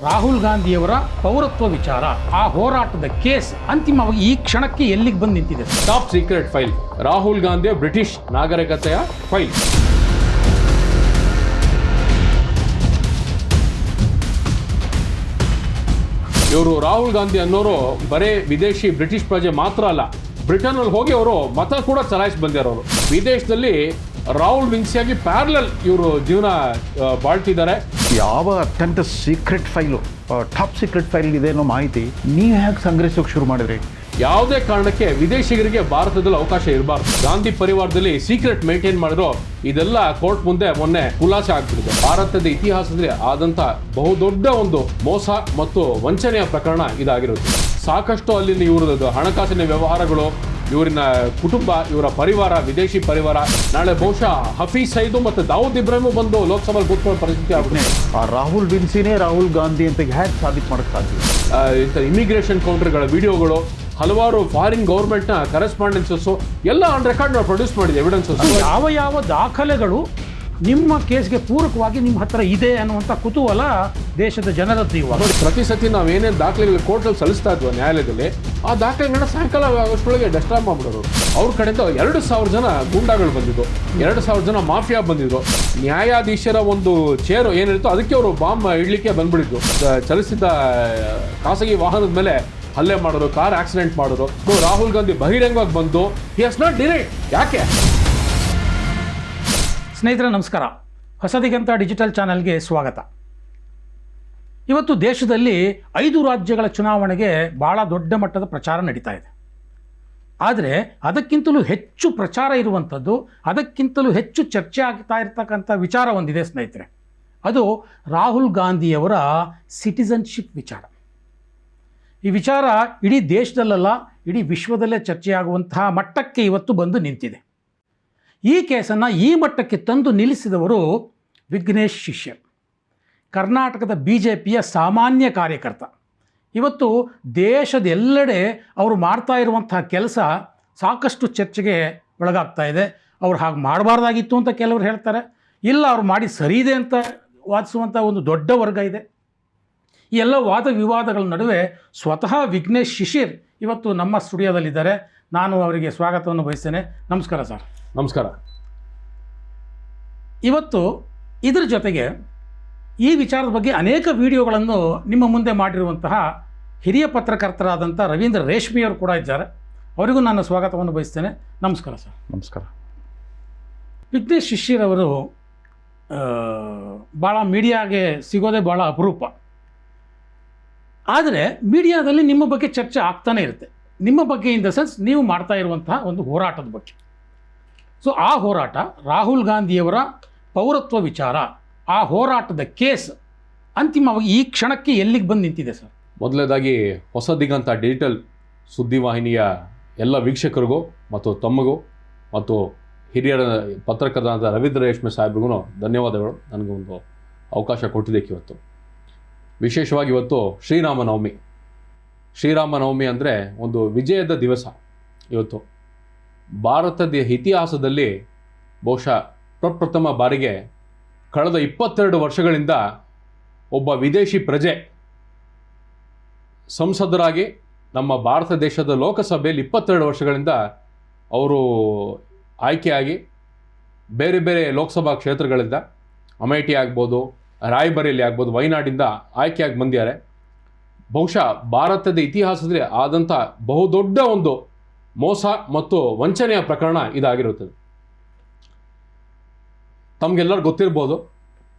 ರಾಹುಲ್ ಗಾಂಧಿಯವರ ಪೌರತ್ವ ವಿಚಾರ, ಆ ಹೋರಾಟದ ಕೇಸ್ ಅಂತಿಮವಾಗಿ ಈ ಕ್ಷಣಕ್ಕೆ ಎಲ್ಲಿಗೆ ಬಂದು ನಿಂತಿದೆ? ಟಾಪ್ ಸೀಕ್ರೆಟ್ ಫೈಲ್, ರಾಹುಲ್ ಗಾಂಧಿಯ ಬ್ರಿಟಿಷ್ ನಾಗರಿಕತೆಯ ಫೈಲ್. ಇವರು ರಾಹುಲ್ ಗಾಂಧಿ ಅನ್ನೋರು ಬರೇ ವಿದೇಶಿ ಬ್ರಿಟಿಷ್ ಪ್ರಜೆ ಮಾತ್ರ ಅಲ್ಲ, ಬ್ರಿಟನ್ ಅಲ್ಲಿ ಹೋಗಿ ಅವರು ಮತ ಕೂಡ ಚಲಾಯಿಸಿ ಬಂದಿರೋರು. ವಿದೇಶದಲ್ಲಿ ರಾಹುಲ್ ವಿನ್ಸಿಯಾಗಿ ಪ್ಯಾರಲಲ್ ಇವರು ಜೀವನ ಬಾಳ್ತಿದ್ದಾರೆ. ಯಾವ ಅತ್ಯಂತ secret file, top secret file ಇದೆ ಅನ್ನೋ ಮಾಹಿತಿ ನೀವು ಹೇಗೆ ಸಂಗ್ರಹಿಸೋಕೆ ಶುರು ಮಾಡಿದ್ರಿ? ಯಾವುದೇ ಕಾರಣಕ್ಕೆ ವಿದೇಶಿಗರಿಗೆ ಭಾರತದಲ್ಲಿ ಅವಕಾಶ ಇರಬಾರ್ದು. ಗಾಂಧಿ ಪರಿವಾರದಲ್ಲಿ ಸೀಕ್ರೆಟ್ ಮೇಂಟೈನ್ ಮಾಡಿರೋ ಇದೆಲ್ಲ ಕೋರ್ಟ್ ಮುಂದೆ ಮೊನ್ನೆ ಖುಲಾಸೆ ಆಗ್ಬಿಟ್ಟಿದೆ. ಭಾರತದ ಇತಿಹಾಸದಲ್ಲಿ ಆದಂತ ಬಹುದೊಡ್ಡ ಒಂದು ಮೋಸ ಮತ್ತು ವಂಚನೆಯ ಪ್ರಕರಣ ಇದಾಗಿರುತ್ತೆ. ಸಾಕಷ್ಟು ಅಲ್ಲಿನ ಇವರದ್ದು ಹಣಕಾಸಿನ ವ್ಯವಹಾರಗಳು, ಇವರಿನ ಕುಟುಂಬ, ಇವರ ಪರಿವಾರ, ವಿದೇಶಿ ಪರಿವಾರ, ನಾಳೆ ಬಹುಶಃ ಹಫೀಜ್ ಸೈದು ಮತ್ತು ದಾವೂದ್ ಇಬ್ರಾಹಿಮು ಬಂದು ಲೋಕಸಭೆಗೆ ಕೂತ್ಕೊಳ್ಳೋ ಪರಿಸ್ಥಿತಿ ಆಗ್ಬಿಟ್ಟಿದೆ. ಆ ರಾಹುಲ್ ವಿನ್ಸಿನೇ ರಾಹುಲ್ ಗಾಂಧಿ ಅಂತ ಹೇಗೆ ಸಾಬೀತು ಮಾಡೋಕ್ಕೆ ಸಾಧ್ಯ? ಇಂಥ ಇಮಿಗ್ರೇಷನ್ ಕೌಂಟರ್ಗಳ ವಿಡಿಯೋಗಳು, ಹಲವಾರು ಫಾರಿನ್ ಗೌರ್ಮೆಂಟ್ನ ಕರೆಸ್ಪಾಂಡೆನ್ಸಸ್ಸು ಎಲ್ಲ ಆನ್ ರೆಕಾರ್ಡ್ ನಾವು ಪ್ರೊಡ್ಯೂಸ್ ಮಾಡಿದೆ, ಎವಿಡೆನ್ಸಸ್. ಯಾವ ದಾಖಲೆಗಳು ನಿಮ್ಮ ಕೇಸ್ಗೆ ಪೂರಕವಾಗಿ ನಿಮ್ಮ ಹತ್ರ ಇದೆ ಅನ್ನುವಂಥ ಕುತೂಹಲ ದೇಶದ ಜನರದ್ದು ಇವಾಗ. ಪ್ರತಿ ಸತಿ ನಾವು ಏನೇನು ದಾಖಲೆಗಳು ಕೋರ್ಟಲ್ಲಿ ಸಲ್ಲಿಸ್ತಾ ಇದ್ವು ನ್ಯಾಯಾಲಯದಲ್ಲಿ, ಆ ದಾಖಲೆಗಳನ್ನ ಸಾಯಂಕಾಲ ಅಷ್ಟರೊಳಗೆ ಡೆಸ್ಟ್ರಾಯ್ ಮಾಡಿಬಿಡೋರು. ಅವ್ರ ಕಡೆಯಿಂದ 2,000 ಜನ ಗೂಂಡಾಗಳು ಬಂದಿದ್ದು, 2,000 ಜನ ಮಾಫಿಯಾ ಬಂದಿದ್ರು. ನ್ಯಾಯಾಧೀಶರ ಒಂದು ಚೇರು ಏನಿರುತ್ತೋ ಅದಕ್ಕೆ ಅವರು ಬಾಂಬ್ ಇಡ್ಲಿಕ್ಕೆ ಬಂದ್ಬಿಟ್ಟಿದ್ದು. ಚಲಿಸಿದ ಖಾಸಗಿ ವಾಹನದ ಮೇಲೆ ಹಲ್ಲೆ ಮಾಡೋರು, ಕಾರ್ ಆಕ್ಸಿಡೆಂಟ್ ಮಾಡೋರು. ರಾಹುಲ್ ಗಾಂಧಿ ಬಹಿರಂಗವಾಗಿ ಬಂದು ಹಿ ಹ್ಯಾಸ್ ನಾಟ್ ಡಿನೈಡ್. ಯಾಕೆ? ಸ್ನೇಹಿತರೆ ನಮಸ್ಕಾರ, ಹೊಸದಿಗಂತ ಡಿಜಿಟಲ್ ಚಾನೆಲ್ಗೆ ಸ್ವಾಗತ. ಇವತ್ತು ದೇಶದಲ್ಲಿ 5 ರಾಜ್ಯಗಳ ಚುನಾವಣೆಗೆ ಭಾಳ ದೊಡ್ಡ ಮಟ್ಟದ ಪ್ರಚಾರ ನಡೀತಾ ಇದೆ. ಆದರೆ ಅದಕ್ಕಿಂತಲೂ ಹೆಚ್ಚು ಪ್ರಚಾರ ಇರುವಂಥದ್ದು, ಅದಕ್ಕಿಂತಲೂ ಹೆಚ್ಚು ಚರ್ಚೆ ಆಗ್ತಾ ಇರ್ತಕ್ಕಂಥ ವಿಚಾರ ಒಂದಿದೆ ಸ್ನೇಹಿತರೆ. ಅದು ರಾಹುಲ್ ಗಾಂಧಿಯವರ ಸಿಟಿಸನ್ಶಿಪ್ ವಿಚಾರ. ಈ ವಿಚಾರ ಇಡೀ ದೇಶದಲ್ಲ, ಇಡೀ ವಿಶ್ವದಲ್ಲೇ ಚರ್ಚೆಯಾಗುವಂತಹ ಮಟ್ಟಕ್ಕೆ ಇವತ್ತು ಬಂದು ನಿಂತಿದೆ. ಈ ಕೇಸನ್ನು ಈ ಮಟ್ಟಕ್ಕೆ ತಂದು ನಿಲ್ಲಿಸಿದವರು ವಿಘ್ನೇಶ್ ಶಿಷ್ಯರ್, ಕರ್ನಾಟಕದ BJPಯ ಸಾಮಾನ್ಯ ಕಾರ್ಯಕರ್ತ. ಇವತ್ತು ದೇಶದ ಎಲ್ಲೆಡೆ ಅವರು ಮಾಡ್ತಾ ಇರುವಂತಹ ಕೆಲಸ ಸಾಕಷ್ಟು ಚರ್ಚೆಗೆ ಒಳಗಾಗ್ತಾ ಇದೆ. ಅವ್ರು ಹಾಗೆ ಮಾಡಬಾರ್ದಾಗಿತ್ತು ಅಂತ ಕೆಲವರು ಹೇಳ್ತಾರೆ, ಇಲ್ಲ ಅವ್ರು ಮಾಡಿ ಸರಿ ಇದೆ ಅಂತ ವಾದಿಸುವಂಥ ಒಂದು ದೊಡ್ಡ ವರ್ಗ ಇದೆ. ಈ ಎಲ್ಲ ವಾದ ವಿವಾದಗಳ ನಡುವೆ ಸ್ವತಃ ವಿಘ್ನೇಶ್ ಶಿಶಿರ್ ಇವತ್ತು ನಮ್ಮ ಸ್ಟುಡಿಯೋದಲ್ಲಿದ್ದಾರೆ. ನಾನು ಅವರಿಗೆ ಸ್ವಾಗತವನ್ನು ಬಯಸ್ತೇನೆ. ನಮಸ್ಕಾರ ಸರ್. ನಮಸ್ಕಾರ. ಇವತ್ತು ಇದರ ಜೊತೆಗೆ ಈ ವಿಚಾರದ ಬಗ್ಗೆ ಅನೇಕ ವಿಡಿಯೋಗಳನ್ನು ನಿಮ್ಮ ಮುಂದೆ ಮಾಡಿರುವಂತಹ ಹಿರಿಯ ಪತ್ರಕರ್ತರಾದಂಥ ರವೀಂದ್ರ ರೇಷ್ಮಿಯವರು ಕೂಡ ಇದ್ದಾರೆ. ಅವರಿಗೂ ನಾನು ಸ್ವಾಗತವನ್ನು ಬಯಸ್ತೇನೆ. ನಮಸ್ಕಾರ ಸರ್. ನಮಸ್ಕಾರ. ವಿಘ್ನೇಶ್ ಶಿಶಿರ್ ಅವರು ಭಾಳ ಮೀಡಿಯಾಗೆ ಸಿಗೋದೇ ಭಾಳ ಅಪರೂಪ. ಆದರೆ ಮೀಡಿಯಾದಲ್ಲಿ ನಿಮ್ಮ ಬಗ್ಗೆ ಚರ್ಚೆ ಆಗ್ತಾನೆ ಇರುತ್ತೆ. ನಿಮ್ಮ ಬಗ್ಗೆ ಇನ್ ದ ಸೆನ್ಸ್ ನೀವು ಮಾಡ್ತಾ ಇರುವಂತಹ ಒಂದು ಹೋರಾಟದ ಬಗ್ಗೆ. ಸೊ ಆ ಹೋರಾಟ, ರಾಹುಲ್ ಗಾಂಧಿಯವರ ಪೌರತ್ವ ವಿಚಾರ, ಆ ಹೋರಾಟದ ಕೇಸ್ ಅಂತಿಮವಾಗಿ ಈ ಕ್ಷಣಕ್ಕೆ ಎಲ್ಲಿಗೆ ಬಂದು ನಿಂತಿದೆ ಸರ್? ಮೊದಲನೇದಾಗಿ ಹೊಸದಿಗಂತ ಡಿಜಿಟಲ್ ಸುದ್ದಿವಾಹಿನಿಯ ಎಲ್ಲ ವೀಕ್ಷಕರಿಗೂ ಮತ್ತು ತಮ್ಮಗೂ ಮತ್ತು ಹಿರಿಯರ ಪತ್ರಕರ್ತರಾದ ರವೀಂದ್ರ ರೇಷ್ಮೆ ಸಾಹೇಬ್ರಿಗೂ ಧನ್ಯವಾದಗಳು. ನನಗೊಂದು ಅವಕಾಶ ಕೊಟ್ಟಿದ್ದಕ್ಕೆ. ಇವತ್ತು ವಿಶೇಷವಾಗಿ ಇವತ್ತು ಶ್ರೀರಾಮನವಮಿ ಅಂದರೆ ಒಂದು ವಿಜಯದ ದಿವಸ. ಇವತ್ತು ಭಾರತದ ಇತಿಹಾಸದಲ್ಲಿ ಬಹುಶಃ ಪ್ರಪ್ರಥಮ ಬಾರಿಗೆ ಕಳೆದ 22 ವರ್ಷಗಳಿಂದ ಒಬ್ಬ ವಿದೇಶಿ ಪ್ರಜೆ ಸಂಸದರಾಗಿ ನಮ್ಮ ಭಾರತ ದೇಶದ ಲೋಕಸಭೆಯಲ್ಲಿ 22 ವರ್ಷಗಳಿಂದ ಅವರು ಆಯ್ಕೆಯಾಗಿ ಬೇರೆ ಬೇರೆ ಲೋಕಸಭಾ ಕ್ಷೇತ್ರಗಳಿಂದ ಅಮೇಠಿ ಆಗ್ಬೋದು, ರಾಯ್ಬರೇಲಿ ಆಗ್ಬೋದು, ವಯನಾಡಿಂದ ಆಯ್ಕೆಯಾಗಿ ಬಂದಿದ್ದಾರೆ. ಬಹುಶಃ ಭಾರತದ ಇತಿಹಾಸದಲ್ಲಿ ಆದಂಥ ಬಹುದೊಡ್ಡ ಒಂದು ಮೋಸ ಮತ್ತು ವಂಚನೆಯ ಪ್ರಕರಣ ಇದಾಗಿರುತ್ತದೆ. ತಮಗೆಲ್ಲರಿಗೂ ಗೊತ್ತಿರ್ಬೋದು,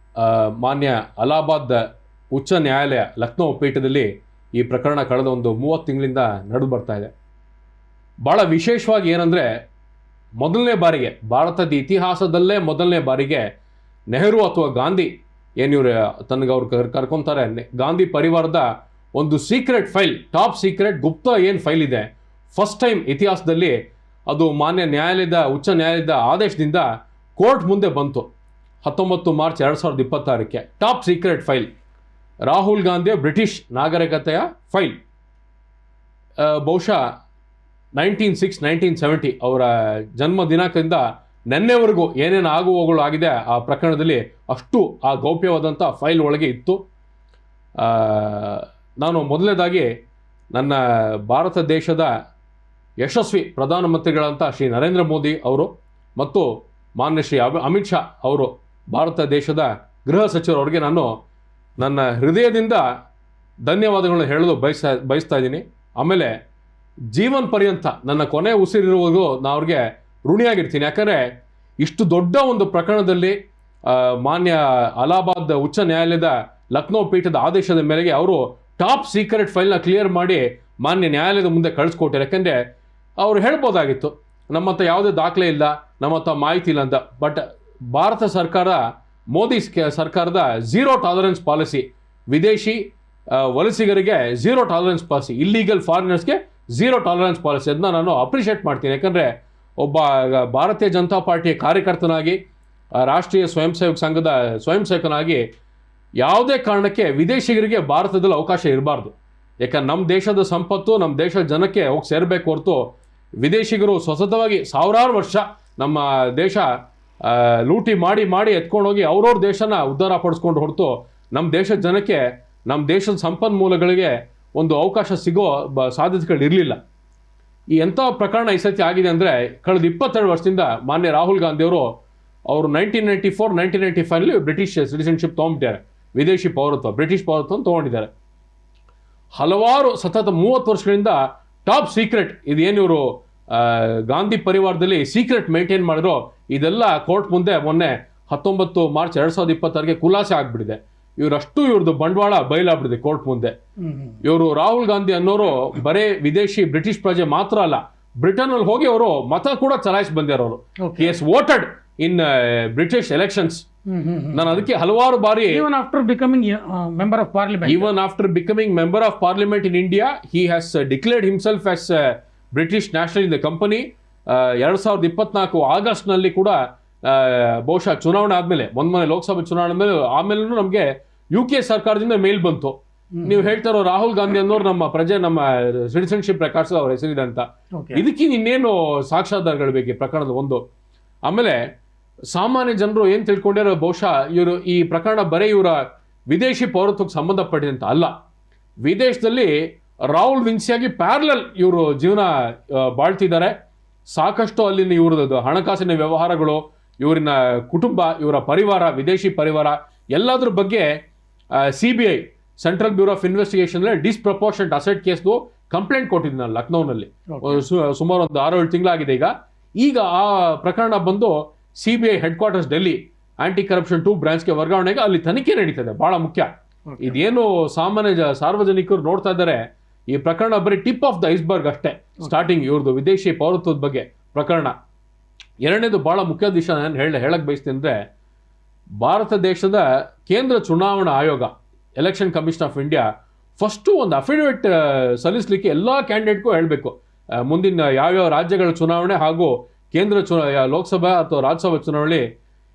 ಮಾನ್ಯ ಅಲಹಾಬಾದ್ ಉಚ್ಚ ನ್ಯಾಯಾಲಯ ಲಕ್ನೋ ಪೀಠದಲ್ಲಿ ಈ ಪ್ರಕರಣ ಕಳೆದ ಒಂದು 30 ತಿಂಗಳಿಂದ ನಡೆದು ಬರ್ತಾ ಇದೆ. ಭಾಳ ವಿಶೇಷವಾಗಿ ಏನಂದರೆ, ಮೊದಲನೇ ಬಾರಿಗೆ ಭಾರತದ ಇತಿಹಾಸದಲ್ಲೇ ಮೊದಲನೇ ಬಾರಿಗೆ ನೆಹರು ಅಥವಾ ಗಾಂಧಿ ಏನಿವ್ರು ತನಗೆ ಅವ್ರು ಕರ್ಕೊತಾರೆ, ಗಾಂಧಿ ಪರಿವಾರದ ಒಂದು ಸೀಕ್ರೆಟ್ ಫೈಲ್, ಟಾಪ್ ಸೀಕ್ರೆಟ್ ಗುಪ್ತ ಏನು ಫೈಲ್ ಇದೆ, ಫಸ್ಟ್ ಟೈಮ್ ಇತಿಹಾಸದಲ್ಲಿ ಅದು ಮಾನ್ಯ ನ್ಯಾಯಾಲಯದ ಉಚ್ಚ ನ್ಯಾಯಾಲಯದ ಆದೇಶದಿಂದ ಕೋರ್ಟ್ ಮುಂದೆ ಬಂತು. 19 ಮಾರ್ಚ್ 2026ಕ್ಕೆ ಟಾಪ್ ಸೀಕ್ರೆಟ್ ಫೈಲ್, ರಾಹುಲ್ ಗಾಂಧಿಯ ಬ್ರಿಟಿಷ್ ನಾಗರಿಕತೆಯ ಫೈಲ್. ಬಹುಶಃ 1970 ಅವರ ಜನ್ಮ ದಿನಾಂಕದಿಂದ ನೆನ್ನೆವರೆಗೂ ಏನೇನು ಆಗುವಗಳು ಆಗಿದೆ ಆ ಪ್ರಕರಣದಲ್ಲಿ ಅಷ್ಟು ಆ ಗೌಪ್ಯವಾದಂಥ ಫೈಲ್ ಒಳಗೆ ಇತ್ತು. ನಾನು ಮೊದಲನೇದಾಗಿ ನನ್ನ ಭಾರತ ದೇಶದ ಯಶಸ್ವಿ ಪ್ರಧಾನಮಂತ್ರಿಗಳಂತ ಶ್ರೀ ನರೇಂದ್ರ ಮೋದಿ ಅವರು ಮತ್ತು ಮಾನ್ಯ ಶ್ರೀ ಅಮಿತ್ ಶಾ ಅವರು, ಭಾರತ ದೇಶದ ಗೃಹ ಸಚಿವರವರಿಗೆ ನಾನು ನನ್ನ ಹೃದಯದಿಂದ ಧನ್ಯವಾದಗಳನ್ನು ಹೇಳಲು ಬಯಸ್ತಾ ಇದ್ದೀನಿ. ಆಮೇಲೆ ಜೀವನ ಪರ್ಯಂತ ನನ್ನ ಕೊನೆ ಉಸಿರಿರುವುದು ನಾನು ಅವ್ರಿಗೆ ಋಣಿಯಾಗಿರ್ತೀನಿ. ಯಾಕಂದರೆ ಇಷ್ಟು ದೊಡ್ಡ ಒಂದು ಪ್ರಕರಣದಲ್ಲಿ ಮಾನ್ಯ ಅಲಹಾಬಾದ್ ಉಚ್ಚ ನ್ಯಾಯಾಲಯದ ಲಕ್ನೋ ಪೀಠದ ಆದೇಶದ ಮೇರೆಗೆ ಅವರು ಟಾಪ್ ಸೀಕ್ರೆಟ್ ಫೈಲ್ನ ಕ್ಲಿಯರ್ ಮಾಡಿ ಮಾನ್ಯ ನ್ಯಾಯಾಲಯದ ಮುಂದೆ ಕಳಿಸ್ಕೊಟ್ಟಾರೆ. ಯಾಕೆಂದರೆ ಅವರು ಹೇಳ್ಬೋದಾಗಿತ್ತು ನಮ್ಮ ಹತ್ರ ಯಾವುದೇ ದಾಖಲೆ ಇಲ್ಲ, ನಮ್ಮ ಹತ್ರ ಮಾಹಿತಿ ಇಲ್ಲ ಅಂತ. ಬಟ್ ಭಾರತ ಸರ್ಕಾರ, ಮೋದಿ ಸರ್ಕಾರದ ಝೀರೋ ಟಾಲರೆನ್ಸ್ ಪಾಲಿಸಿ, ವಿದೇಶಿ ವಲಸಿಗರಿಗೆ ಝೀರೋ ಟಾಲರೆನ್ಸ್ ಪಾಲಿಸಿ, ಇಲ್ಲೀಗಲ್ ಫಾರಿನರ್ಸ್ಗೆ ಝೀರೋ ಟಾಲರೆನ್ಸ್ ಪಾಲಿಸಿ, ಅದನ್ನ ನಾನು ಅಪ್ರಿಷಿಯೇಟ್ ಮಾಡ್ತೀನಿ. ಯಾಕಂದರೆ ಒಬ್ಬ ಭಾರತೀಯ ಜನತಾ ಪಾರ್ಟಿಯ ಕಾರ್ಯಕರ್ತನಾಗಿ, ರಾಷ್ಟ್ರೀಯ ಸ್ವಯಂ ಸೇವಕ ಸಂಘದ ಸ್ವಯಂ ಸೇವಕನಾಗಿ ಯಾವುದೇ ಕಾರಣಕ್ಕೆ ವಿದೇಶಿಗರಿಗೆ ಭಾರತದಲ್ಲಿ ಅವಕಾಶ ಇರಬಾರ್ದು. ಯಾಕಂದ್ರೆ ನಮ್ಮ ದೇಶದ ಸಂಪತ್ತು ನಮ್ಮ ದೇಶದ ಜನಕ್ಕೆ ಹೋಗಿ ಸೇರಬೇಕು ಹೊರತು ವಿದೇಶಿಗರು ಸತತವಾಗಿ ಸಾವಿರಾರು ವರ್ಷ ನಮ್ಮ ದೇಶ ಲೂಟಿ ಮಾಡಿ ಮಾಡಿ ಎತ್ಕೊಂಡೋಗಿ ಅವ್ರವ್ರ ದೇಶನ ಉದ್ಧಾರ ಪಡಿಸ್ಕೊಂಡು ಹೊರತು ನಮ್ಮ ದೇಶದ ಜನಕ್ಕೆ ನಮ್ಮ ದೇಶದ ಸಂಪನ್ಮೂಲಗಳಿಗೆ ಒಂದು ಅವಕಾಶ ಸಿಗೋ ಸಾಧ್ಯತೆಗಳು ಇರಲಿಲ್ಲ. ಈ ಎಂಥ ಪ್ರಕರಣ ಈ ಸತಿ ಆಗಿದೆ ಅಂದರೆ, ಕಳೆದ 22 ವರ್ಷದಿಂದ ಮಾನ್ಯ ರಾಹುಲ್ ಗಾಂಧಿಯವರು ಅವರು 1994-1995 ಬ್ರಿಟಿಷ್ ಸಿಟಿಸನ್ಶಿಪ್ ತೊಗೊಂಡಿದ್ದಾರೆ, ವಿದೇಶಿ ಪೌರತ್ವ, ಬ್ರಿಟಿಷ್ ಪೌರತ್ವವನ್ನು ತೊಗೊಂಡಿದ್ದಾರೆ. ಹಲವಾರು ಸತತ 30 ವರ್ಷಗಳಿಂದ ಟಾಪ್ ಸೀಕ್ರೆಟ್ ಇದೇನು ಇವರು ಗಾಂಧಿ ಪರಿವಾರದಲ್ಲಿ ಸೀಕ್ರೆಟ್ ಮೇಂಟೈನ್ ಮಾಡಿರೋ ಇದೆಲ್ಲ ಕೋರ್ಟ್ ಮುಂದೆ ಮೊನ್ನೆ 19 ಮಾರ್ಚ್ 2026ಗೆ ಖುಲಾಸೆ ಆಗ್ಬಿಟ್ಟಿದೆ. ಇವ್ರದ್ದು ಬಂಡವಾಳ ಬಯಲಾಗ್ಬಿಟ್ಟಿದೆ ಕೋರ್ಟ್ ಮುಂದೆ. ಇವರು ರಾಹುಲ್ ಗಾಂಧಿ ಅನ್ನೋರು ಬರೇ ವಿದೇಶಿ ಬ್ರಿಟಿಷ್ ಪ್ರಜೆ ಮಾತ್ರ ಅಲ್ಲ, ಬ್ರಿಟನ್ ಅಲ್ಲಿ ಹೋಗಿ ಅವರು ಮತ ಕೂಡ ಚಲಾಯಿಸಿ ಬಂದಿರೋರು. He has voted in British elections. ನಾನು ಅದಕ್ಕೆ ಹಲವಾರು ಬಾರಿ even after becoming member of parliament in India, he has declared himself as a British national in the company. 2024 August ನಲ್ಲಿ ಕೂಡ ಬಹುಶಃ ಚುನಾವಣೆ ಆದ್ಮೇಲೆ, ಮೊನ್ನೆ ಲೋಕಸಭೆ ಚುನಾವಣೆ ಆಮೇಲೆ ನಮಗೆ UK ಸರ್ಕಾರದಿಂದ ಮೇಲ್ ಬಂತು, ನೀವು ಹೇಳ್ತಾರೋ ರಾಹುಲ್ ಗಾಂಧಿ ಅನ್ನೋರು ನಮ್ಮ ಪ್ರಜೆ, ನಮ್ಮ ಸಿಟಿಸನ್ಶಿಪ್ ರೆಕಾರ್ಡ್ಸ್ ಅವ್ರ ಹೆಸರಿದೆ ಅಂತ. ಇದಕ್ಕಿಂತ ಇನ್ನೇನು ಸಾಕ್ಷ್ಯಾಧಾರಗಳು ಬೇಕು ಈ ಪ್ರಕರಣದ ಒಂದು. ಆಮೇಲೆ ಸಾಮಾನ್ಯ ಜನರು ಏನ್ ತಿಳ್ಕೊಂಡಿರೋ, ಬಹುಶಃ ಇವರು ಈ ಪ್ರಕರಣ ಬರೀ ಇವರ ವಿದೇಶಿ ಪೌರತ್ವಕ್ಕೆ ಸಂಬಂಧಪಟ್ಟಿದಂತ ಅಲ್ಲ, ವಿದೇಶದಲ್ಲಿ ರಾಹುಲ್ ವಿನ್ಸಿಯಾಗಿ ಪ್ಯಾರಲಲ್ ಇವರು ಜೀವನ ಬಾಳ್ತಿದ್ದಾರೆ. ಸಾಕಷ್ಟು ಅಲ್ಲಿನ ಇವ್ರದ್ದು ಹಣಕಾಸಿನ ವ್ಯವಹಾರಗಳು, ಇವರಿನ ಕುಟುಂಬ, ಇವರ ಪರಿವಾರ, ವಿದೇಶಿ ಪರಿವಾರ ಎಲ್ಲದ್ರ ಬಗ್ಗೆ CBI Central Bureau of Investigation disproportionate asset ಕೇಸ್ದು ಕಂಪ್ಲೇಂಟ್ ಕೊಟ್ಟಿದ್ದೀನಿ ನಾನು ಲಕ್ನೋನಲ್ಲಿ. ಸುಮಾರು ಒಂದು 6-7 ತಿಂಗಳಾಗಿದೆ ಈಗ ಆ ಪ್ರಕರಣ ಬಂದು CBI head quarters Delhi aunty corruption 2 ಬ್ರಾಂಚ್ಗೆ ವರ್ಗಾವಣೆಗೆ ಅಲ್ಲಿ ತನಿಖೆ ನಡೀತದೆ. ಬಹಳ ಮುಖ್ಯ. ಇದೇನು ಸಾಮಾನ್ಯ ಸಾರ್ವಜನಿಕರು ನೋಡ್ತಾ ಇದ್ದಾರೆ, ಈ ಪ್ರಕರಣ ಬರೀ ಟಿಪ್ ಆಫ್ ದ ಐಸ್ಬರ್ಗ್ ಅಷ್ಟೇ. ಸ್ಟಾರ್ಟಿಂಗ್ ಇವ್ರದ್ದು ವಿದೇಶಿ ಪೌರತ್ವದ ಬಗ್ಗೆ ಪ್ರಕರಣ. ಎರಡನೇದು ಬಹಳ ಮುಖ್ಯ ವಿಷಯ ನಾನು ಹೇಳಕ್ ಬಯಸ್ತೀನಿ ಅಂದರೆ, ಭಾರತ ದೇಶದ ಕೇಂದ್ರ ಚುನಾವಣಾ ಆಯೋಗ, election commission of India, first ಒಂದು ಅಫಿಡವಿಟ್ ಸಲ್ಲಿಸಲಿಕ್ಕೆ ಎಲ್ಲ ಕ್ಯಾಂಡಿಡೇಟ್ಗೂ ಹೇಳಬೇಕು, ಮುಂದಿನ ಯಾವ್ಯಾವ ರಾಜ್ಯಗಳ ಚುನಾವಣೆ ಹಾಗೂ ಕೇಂದ್ರ ಲೋಕಸಭಾ ಅಥವಾ ರಾಜ್ಯಸಭಾ ಚುನಾವಣೆ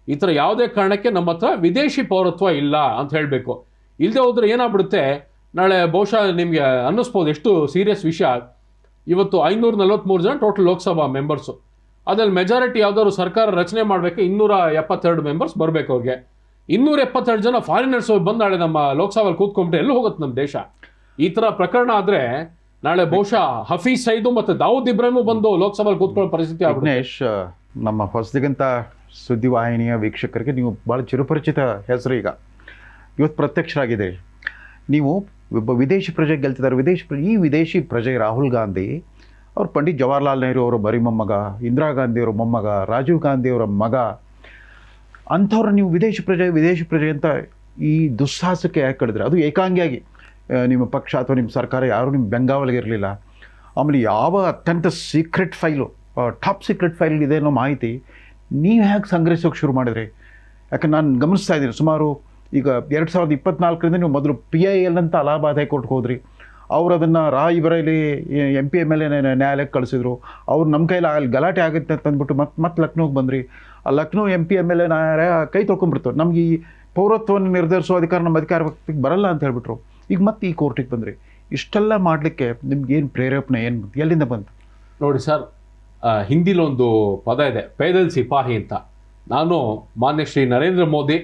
ಈ ಥರ ಯಾವುದೇ ಕಾರಣಕ್ಕೆ ನಮ್ಮ ಹತ್ರ ವಿದೇಶಿ ಪೌರತ್ವ ಇಲ್ಲ ಅಂತ ಹೇಳಬೇಕು. ಇಲ್ಲದೆ ಹೋದ್ರೆ ಏನಾಗ್ಬಿಡುತ್ತೆ, ನಾಳೆ ಬಹುಶಃ ನಿಮಗೆ ಅನ್ನಿಸ್ಬೋದು ಎಷ್ಟು ಸೀರಿಯಸ್ ವಿಷಯ. ಇವತ್ತು 543 ಜನ ಟೋಟಲ್ ಲೋಕಸಭಾ ಮೆಂಬರ್ಸು, ಅದ್ರಲ್ಲಿ ಮೆಜಾರಿಟಿ ಯಾವ್ದಾದ್ರು ಸರ್ಕಾರ ರಚನೆ ಮಾಡಬೇಕು, 272 ಮೆಂಬರ್ಸ್ ಬರಬೇಕು ಅವ್ರಿಗೆ. 272 ಜನ ಫಾರಿನರ್ಸ್ ಬಂದು ನಾಳೆ ನಮ್ಮ ಲೋಕಸಭೆಯಲ್ಲಿ ಕೂತ್ಕೊಂಡ್ಬಿಟ್ಟು ಎಲ್ಲೂ ಹೋಗುತ್ತೆ ನಮ್ಮ ದೇಶ. ಈ ಥರ ಪ್ರಕರಣ ಆದರೆ ನಾಳೆ ಬಹುಶಃ ಹಫೀಜ್ ಸೈದು ಮತ್ತು ದಾವೂದ್ ಇಬ್ರಾಹಿಮು ಬಂದು ಲೋಕಸಭೆಯಲ್ಲಿ ಕೂತ್ಕೊಳ್ಳೋ ಪರಿಸ್ಥಿತಿ ಆಗುತ್ತೆ. ವಿಘ್ನೇಶ್, ನಮ್ಮ ಹೊಸದಿಗಂತ ಸುದ್ದಿವಾಹಿನಿಯ ವೀಕ್ಷಕರಿಗೆ ನೀವು ಭಾಳ ಚಿರಪರಿಚಿತ ಹೆಸರು. ಈಗ ಇವತ್ತು ಪ್ರತ್ಯಕ್ಷರಾಗಿದೆ. ನೀವು ಒಬ್ಬ ವಿದೇಶಿ ಪ್ರಜೆ ಗೆಲ್ತಿದ್ದಾರೆ. ಈ ವಿದೇಶಿ ಪ್ರಜೆ ರಾಹುಲ್ ಗಾಂಧಿ ಅವ್ರು ಪಂಡಿತ್ ಜವಾಹರ್ಲಾಲ್ ನೆಹರು ಅವರ ಬರಿ ಮೊಮ್ಮಗ, ಇಂದಿರಾ ಗಾಂಧಿಯವರ ಮೊಮ್ಮಗ, ರಾಜೀವ್ ಗಾಂಧಿಯವರ ಮಗ. ಅಂಥವ್ರು ನೀವು ವಿದೇಶಿ ಪ್ರಜೆ ಅಂತ ಈ ದುಸ್ಸಾಹಸಕ್ಕೆ ಯಾಕೆ ಕಡಿದ್ರೆ? ಅದು ಏಕಾಂಗಿಯಾಗಿ ನಿಮ್ಮ ಪಕ್ಷ ಅಥವಾ ನಿಮ್ಮ ಸರ್ಕಾರ ಯಾರೂ ನಿಮ್ಮ ಬೆಂಗಾವಲಿಗೆ ಇರಲಿಲ್ಲ. ಆಮೇಲೆ ಯಾವ ಅತ್ಯಂತ secret file, top secret file ಇದೆ ಅನ್ನೋ ಮಾಹಿತಿ ನೀವು ಹೇಗೆ ಸಂಗ್ರಹಿಸೋಕೆ ಶುರು ಮಾಡಿದ್ರಿ? ಯಾಕಂದ್ರೆ ನಾನು ಗಮನಿಸ್ತಾ ಇದ್ದೀನಿ, ಸುಮಾರು ಈಗ 2024ರಿಂದ ನೀವು ಮೊದಲು PIL ಅಂತ ಅಲಹಾಬಾದ್ ಹೈಕೋರ್ಟ್ಗೆ ಹೋದ್ರಿ. ಅವರು ಅದನ್ನು ರಾಯ್ಬರೇಲಿ MP MLA ನ್ಯಾಯಾಲಯಕ್ಕೆ ಕಳಿಸಿದ್ರು. ಅವ್ರು ನಮ್ಮ ಕೈಲಿ ಅಲ್ಲಿ ಗಲಾಟೆ ಆಗುತ್ತೆ ಅಂತ ಅಂದ್ಬಿಟ್ಟು ಮತ್ತೆ ಲಕ್ನೋಗೆ ಬಂದ್ರಿ. ಆ ಲಕ್ನೋ MP MLA ನ್ಯಾಯಾಲಯ ಕೈ ತೊಳ್ಕೊಂಡ್ಬಿಡ್ತು, ನಮ್ಗೆ ಈ ಪೌರತ್ವವನ್ನು ನಿರ್ಧರಿಸೋ ಅಧಿಕಾರ ನಮ್ಮ ಅಧಿಕಾರಕ್ಕೆ ಬರಲ್ಲ ಅಂತ ಹೇಳ್ಬಿಟ್ರು. ಈಗ ಮತ್ತೆ ಈ ಕೋರ್ಟಿಗೆ ಬಂದ್ರಿ. ಇಷ್ಟೆಲ್ಲ ಮಾಡಲಿಕ್ಕೆ ನಿಮ್ಗೆ ಏನು ಪ್ರೇರೇಪಣೆ, ಏನು ಎಲ್ಲಿಂದ ಬಂತು? ನೋಡಿ ಸರ್, ಹಿಂದಿಲೊಂದು ಪದ ಇದೆ, ಪೈದಲ್ ಸಿಪಾಹಿ ಅಂತ. ನಾನು ಮಾನ್ಯ ಶ್ರೀ ನರೇಂದ್ರ ಮೋದಿ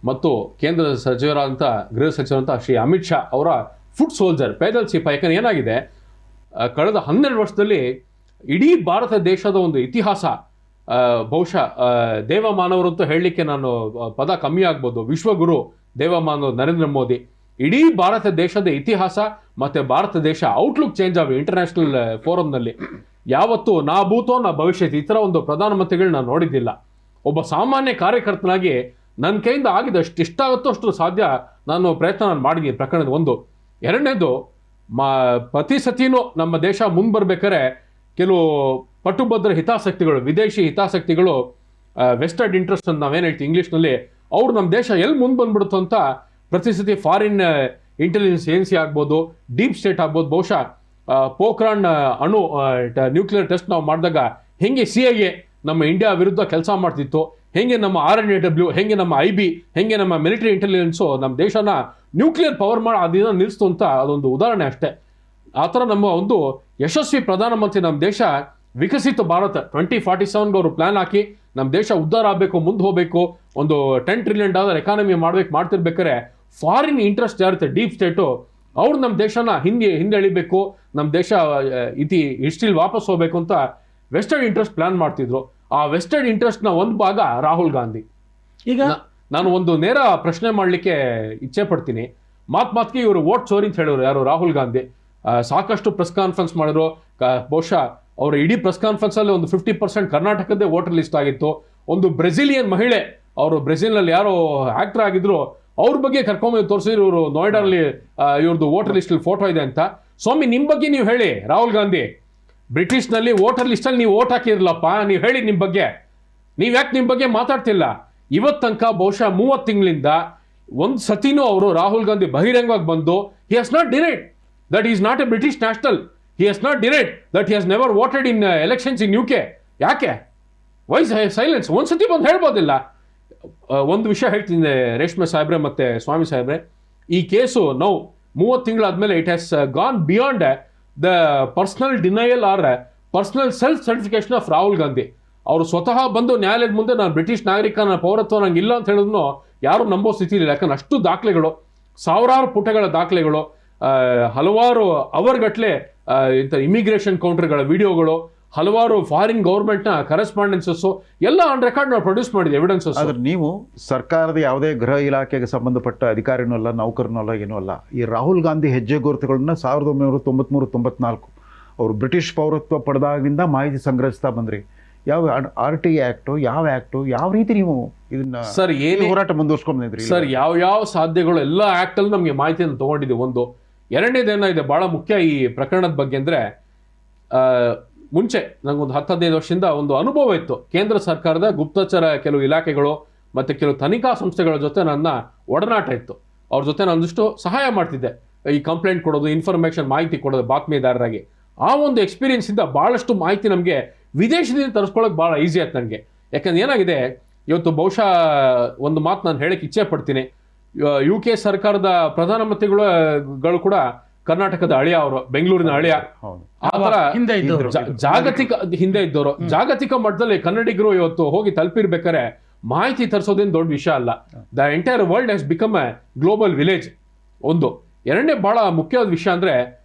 ಮತ್ತು ಕೇಂದ್ರ ಸಚಿವರಾದಂಥ ಗೃಹ ಸಚಿವರಂಥ ಶ್ರೀ ಅಮಿತ್ ಶಾ ಅವರ ಫುಟ್ ಸೋಲ್ಜರ್ ಪೈದಲ್ ಸಿಪಾಯಿ. ಯಾಕಂದ್ರೆ ಏನಾಗಿದೆ, ಕಳೆದ 12 ವರ್ಷದಲ್ಲಿ ಇಡೀ ಭಾರತ ದೇಶದ ಒಂದು ಇತಿಹಾಸ, ಬಹುಶಃ ದೇವಮಾನವರು ಅಂತ ಹೇಳಲಿಕ್ಕೆ ನಾನು ಪದ ಕಮ್ಮಿ ಆಗ್ಬೋದು, ವಿಶ್ವಗುರು ದೇವಮಾನವರು ನರೇಂದ್ರ ಮೋದಿ, ಇಡೀ ಭಾರತ ದೇಶದ ಇತಿಹಾಸ ಮತ್ತೆ ಭಾರತ ದೇಶ ಔಟ್ಲುಕ್ ಚೇಂಜ್ ಆಗಿ ಇಂಟರ್ನ್ಯಾಷನಲ್ ಫೋರಮ್ನಲ್ಲಿ ಯಾವತ್ತೂ ನಾ ಭೂತೋ ನಾ ಭವಿಷ್ಯತ್ ಈ ಥರ ಒಂದು ಪ್ರಧಾನಮಂತ್ರಿಗಳು ನಾನು ನೋಡಿದ್ದಿಲ್ಲ. ಒಬ್ಬ ಸಾಮಾನ್ಯ ಕಾರ್ಯಕರ್ತನಾಗಿ ನನ್ನ ಕೈಯಿಂದ ಆಗಿದಷ್ಟು ಇಷ್ಟಾಗುತ್ತೋ ಅಷ್ಟು ಸಾಧ್ಯ ನಾನು ಮಾಡಿದ್ದೀನಿ ಪ್ರಕರಣದ ಒಂದು. ಎರಡನೇದು, ಪ್ರತಿ ಸತಿನೂ ನಮ್ಮ ದೇಶ ಮುಂದೆ ಬರ್ಬೇಕಾದ್ರೆ ಕೆಲವು ಪಟ್ಟುಭದ್ರ ಹಿತಾಸಕ್ತಿಗಳು, ವಿದೇಶಿ ಹಿತಾಸಕ್ತಿಗಳು, ವೆಸ್ಟರ್ನ್ ಇಂಟ್ರೆಸ್ಟ್ ಅಂತ ನಾವೇನು ಹೇಳ್ತೀವಿ ಇಂಗ್ಲೀಷ್ನಲ್ಲಿ, ಅವ್ರು ನಮ್ಮ ದೇಶ ಎಲ್ಲಿ ಮುಂದೆ ಬಂದ್ಬಿಡುತ್ತೋ ಅಂತ ಪ್ರತಿ ಸತಿ ಫಾರಿನ್ ಇಂಟೆಲಿಜೆನ್ಸ್ ಏಜೆನ್ಸಿ ಆಗ್ಬೋದು, ಡೀಪ್ ಸ್ಟೇಟ್ ಆಗ್ಬೋದು, ಬಹುಶಃ ಪೋಖ್ರಾನ್ ಅಣು ನ್ಯೂಕ್ಲಿಯರ್ ಟೆಸ್ಟ್ ನಾವು ಮಾಡಿದಾಗ ಹೆಂಗೆ CIA ನಮ್ಮ ಇಂಡಿಯಾ ವಿರುದ್ಧ ಕೆಲಸ ಮಾಡ್ತಿತ್ತು, ಹೆಂಗೆ ನಮ್ಮ RNAW, ಹೆಂಗೆ ನಮ್ಮ IB, ಹೆಂಗೆ ನಮ್ಮ ಮಿಲಿಟರಿ ಇಂಟೆಲಿಜೆನ್ಸು ನಮ್ಮ ದೇಶನ ನ್ಯೂಕ್ಲಿಯರ್ ಪವರ್ ಮಾಡಿ ಅದನ್ನ ನಿಲ್ಲಿಸ್ತು ಅಂತ ಅದೊಂದು ಉದಾಹರಣೆ ಅಷ್ಟೇ. ಆ ಥರ ನಮ್ಮ ಒಂದು ಯಶಸ್ವಿ ಪ್ರಧಾನಮಂತ್ರಿ ನಮ್ಮ ದೇಶ ವಿಕಸಿತ ಭಾರತ 2047 ಅವರು ಪ್ಲಾನ್ ಹಾಕಿ ನಮ್ಮ ದೇಶ ಉದ್ಧಾರ ಆಗಬೇಕು, ಮುಂದೆ ಹೋಗಬೇಕು, ಒಂದು $10 ಟ್ರಿಲಿಯನ್ ಎಕಾನಮಿ ಮಾಡ್ತಿರ್ಬೇಕಾದ್ರೆ ಫಾರಿನ್ ಇಂಟ್ರೆಸ್ಟ್ ಯಾರುತ್ತೆ ಡೀಪ್ ಸ್ಟೇಟು, ಅವ್ರು ನಮ್ಮ ದೇಶನ ಹಿಂದೆ ಎಳಿಬೇಕು, ನಮ್ಮ ದೇಶ ಹಿಸ್ಟ್ರಿಲಿ ವಾಪಸ್ ಹೋಗ್ಬೇಕು ಅಂತ ವೆಸ್ಟರ್ನ್ ಇಂಟ್ರೆಸ್ಟ್ ಪ್ಲಾನ್ ಮಾಡ್ತಿದ್ರು. ಆ ವೆಸ್ಟರ್ನ್ ಇಂಟ್ರೆಸ್ಟ್ನ ಒಂದು ಭಾಗ ರಾಹುಲ್ ಗಾಂಧಿ. ಈಗ ನಾನು ಒಂದು ನೇರ ಪ್ರಶ್ನೆ ಮಾಡಲಿಕ್ಕೆ ಇಚ್ಛೆ ಪಡ್ತೀನಿ. ಮಾತಿಗೆ ಇವರು ವೋಟ್ ಚೋರಿ ಅಂತ ಹೇಳಿದ್ರು ಯಾರು, ರಾಹುಲ್ ಗಾಂಧಿ. ಸಾಕಷ್ಟು ಪ್ರೆಸ್ ಕಾನ್ಫರೆನ್ಸ್ ಮಾಡಿದ್ರು. ಬಹುಶಃ ಅವರ ಇಡೀ ಪ್ರೆಸ್ ಕಾನ್ಫರೆನ್ಸ್ ಅಲ್ಲಿ ಒಂದು 50% ಕರ್ನಾಟಕದ್ದೇ ವೋಟರ್ ಲಿಸ್ಟ್ ಆಗಿತ್ತು. ಒಂದು ಬ್ರೆಜಿಲಿಯನ್ ಮಹಿಳೆ, ಅವರು ಬ್ರೆಜಿಲ್ನಲ್ಲಿ ಯಾರೋ ಆಕ್ಟರ್ ಆಗಿದ್ರು, ಅವ್ರ ಬಗ್ಗೆ ಕರ್ಕೊಂಬಂದು ತೋರಿಸಿದ್ರು. ಇವರು ನೋಯ್ಡಾದಲ್ಲಿ ಇವ್ರದ್ದು ವೋಟರ್ ಲಿಸ್ಟ್ ಅಲ್ಲಿ ಫೋಟೋ ಇದೆ ಅಂತ. ಸ್ವಾಮಿ, ನಿಮ್ ಬಗ್ಗೆ ನೀವು ಹೇಳಿ. ರಾಹುಲ್ ಗಾಂಧಿ, ಬ್ರಿಟಿಷ್ನಲ್ಲಿ ವೋಟರ್ ಲಿಸ್ಟ್ ಅಲ್ಲಿ ನೀವು ವೋಟ್ ಹಾಕಿರ್ಲಪ್ಪ, ನೀವು ಹೇಳಿ ನಿಮ್ ಬಗ್ಗೆ. ನೀವ್ ಯಾಕೆ ನಿಮ್ ಬಗ್ಗೆ ಮಾತಾಡ್ತಿಲ್ಲ? ಇವತ್ತು ತನಕ ಬಹುಶಃ 30 ತಿಂಗಳಿಂದ ಒಂದು ಸತಿನೂ ಅವರು ರಾಹುಲ್ ಗಾಂಧಿ ಬಹಿರಂಗವಾಗಿ ಬಂದು he has not denied that he is not a British national. He has not denied that he has never voted in elections in UK. ಯಾಕೆ? Why silence? ಒಂದ್ಸತಿ ಬಂದು ಹೇಳ್ಬೋದಿಲ್ಲ. ಒಂದು ವಿಷಯ ಹೇಳ್ತೀನಿ ರೇಷ್ಮೆ ಸಾಹೇಬ್ರೆ ಮತ್ತೆ ಸ್ವಾಮಿ ಸಾಹೇಬ್ರೆ, ಈ ಕೇಸು ನಾವು 30 ತಿಂಗಳಾದ್ಮೇಲೆ it has gone beyond the personal denial or personal self certification of Rahul Gandhi. ಅವರು ಸ್ವತಃ ಬಂದು ನ್ಯಾಯಾಲಯದ ಮುಂದೆ ನಾನು ಬ್ರಿಟಿಷ್ ನಾಗರಿಕ, ನನ್ನ ಪೌರತ್ವ ನಂಗೆ ಇಲ್ಲ ಅಂತ ಹೇಳಿದ್ರು ಯಾರು ನಂಬೋ ಸ್ಥಿತಿ ಇಲ್ಲ. ಯಾಕಂದ್ರೆ ಅಷ್ಟು ದಾಖಲೆಗಳು, ಸಾವಿರಾರು ಪುಟಗಳ ದಾಖಲೆಗಳು, ಹಲವಾರು ಅವರ್ಗಟ್ಲೆ ಇಂಥ ಇಮಿಗ್ರೇಷನ್ ಕೌಂಟರ್ಗಳ ವಿಡಿಯೋಗಳು, ಹಲವಾರು ಫಾರಿನ್ ಗೌರ್ಮೆಂಟ್ನ ಕರೆಸ್ಪಾಂಡೆನ್ಸಸ್ ಎಲ್ಲ ಆನ್ ರೆಕಾರ್ಡ್ ನಾವು ಪ್ರೊಡ್ಯೂಸ್ ಮಾಡಿದೆ ಎವಿಡೆನ್ಸಸ್. ಆದ್ರೆ ನೀವು ಸರ್ಕಾರದ ಯಾವುದೇ ಗೃಹ ಇಲಾಖೆಗೆ ಸಂಬಂಧಪಟ್ಟ ಅಧಿಕಾರಿನೂ ಅಲ್ಲ, ನೌಕರನೂ ಅಲ್ಲ, ಏನೂ ಅಲ್ಲ. ಈ ರಾಹುಲ್ ಗಾಂಧಿ ಹೆಜ್ಜೆ ಗುರುತುಗಳನ್ನ 1993-94 ಅವರು ಬ್ರಿಟಿಷ್ ಪೌರತ್ವ ಪಡೆದಾಗಿನಿಂದ ಮಾಹಿತಿ ಸಂಗ್ರಹಿಸ್ತಾ ಬಂದ್ರಿ. ಯಾವ RT ಆ್ಯಕ್ಟು, ಯಾವ ಆ್ಯಕ್ಟು, ಯಾವ ರೀತಿ ನೀವು ಇದನ್ನ ಸರ್ ಏನು ಹೋರಾಟ ಮುಂದುವರ್ಸ್ಕೊಂಡು ಬಂದಿದ್ರಿ ಸರ್? ಯಾವ ಸಾಧ್ಯಗಳು ಎಲ್ಲ ಆ್ಯಕ್ಟಲ್ಲಿ ನಮಗೆ ಮಾಹಿತಿಯನ್ನು ತೊಗೊಂಡಿದ್ದೀವಿ. ಒಂದು. ಎರಡನೇದೇನಿದೆ ಭಾಳ ಮುಖ್ಯ ಈ ಪ್ರಕರಣದ ಬಗ್ಗೆ ಅಂದರೆ, ಮುಂಚೆ ನನಗೊಂದು 10-15 ವರ್ಷದಿಂದ ಒಂದು ಅನುಭವ ಇತ್ತು. ಕೇಂದ್ರ ಸರ್ಕಾರದ ಗುಪ್ತಚರ ಕೆಲವು ಇಲಾಖೆಗಳು ಮತ್ತು ಕೆಲವು ತನಿಖಾ ಸಂಸ್ಥೆಗಳ ಜೊತೆ ನನ್ನ ಒಡನಾಟ ಇತ್ತು. ಅವ್ರ ಜೊತೆ ನಾನು ಒಂದಿಷ್ಟು ಸಹಾಯ ಮಾಡ್ತಿದ್ದೆ, ಈ ಕಂಪ್ಲೇಂಟ್ ಕೊಡೋದು, ಇನ್ಫಾರ್ಮೇಷನ್ ಮಾಹಿತಿ ಕೊಡೋದು ಬಾತ್ಮೀದಾರರಾಗಿ. ಆ ಒಂದು ಎಕ್ಸ್ಪೀರಿಯನ್ಸಿಂದ ಭಾಳಷ್ಟು ಮಾಹಿತಿ ನಮಗೆ ವಿದೇಶದಿಂದ ತರಿಸ್ಕೊಳ್ಳೋಕೆ ಭಾಳ ಈಸಿ ಆಯ್ತು ನನಗೆ. ಯಾಕಂದ್ರೆ ಏನಾಗಿದೆ, ಇವತ್ತು ಬಹುಶಃ ಒಂದು ಮಾತು ನಾನು ಹೇಳಕ್ಕೆ ಇಚ್ಛೆ ಪಡ್ತೀನಿ. UK ಸರ್ಕಾರದ ಪ್ರಧಾನಮಂತ್ರಿಗಳು ಕೂಡ ಕರ್ನಾಟಕದ ಅಳಿಯ, ಅವರು ಬೆಂಗಳೂರಿನ ಅಳಿಯ. ಆ ಥರ ಜಾಗತಿಕ ಹಿಂದೆ ಇದ್ದವರು, ಜಾಗತಿಕ ಮಟ್ಟದಲ್ಲಿ ಕನ್ನಡಿಗರು ಇವತ್ತು ಹೋಗಿ ತಲುಪಿರ್ಬೇಕಾದ್ರೆ ಮಾಹಿತಿ ತರಿಸೋದೇನು ದೊಡ್ಡ ವಿಷಯ ಅಲ್ಲ. The entire world has become A global village. ಒಂದು. ಎರಡನೇ ಭಾಳ ಮುಖ್ಯವಾದ ವಿಷಯ ಅಂದರೆ,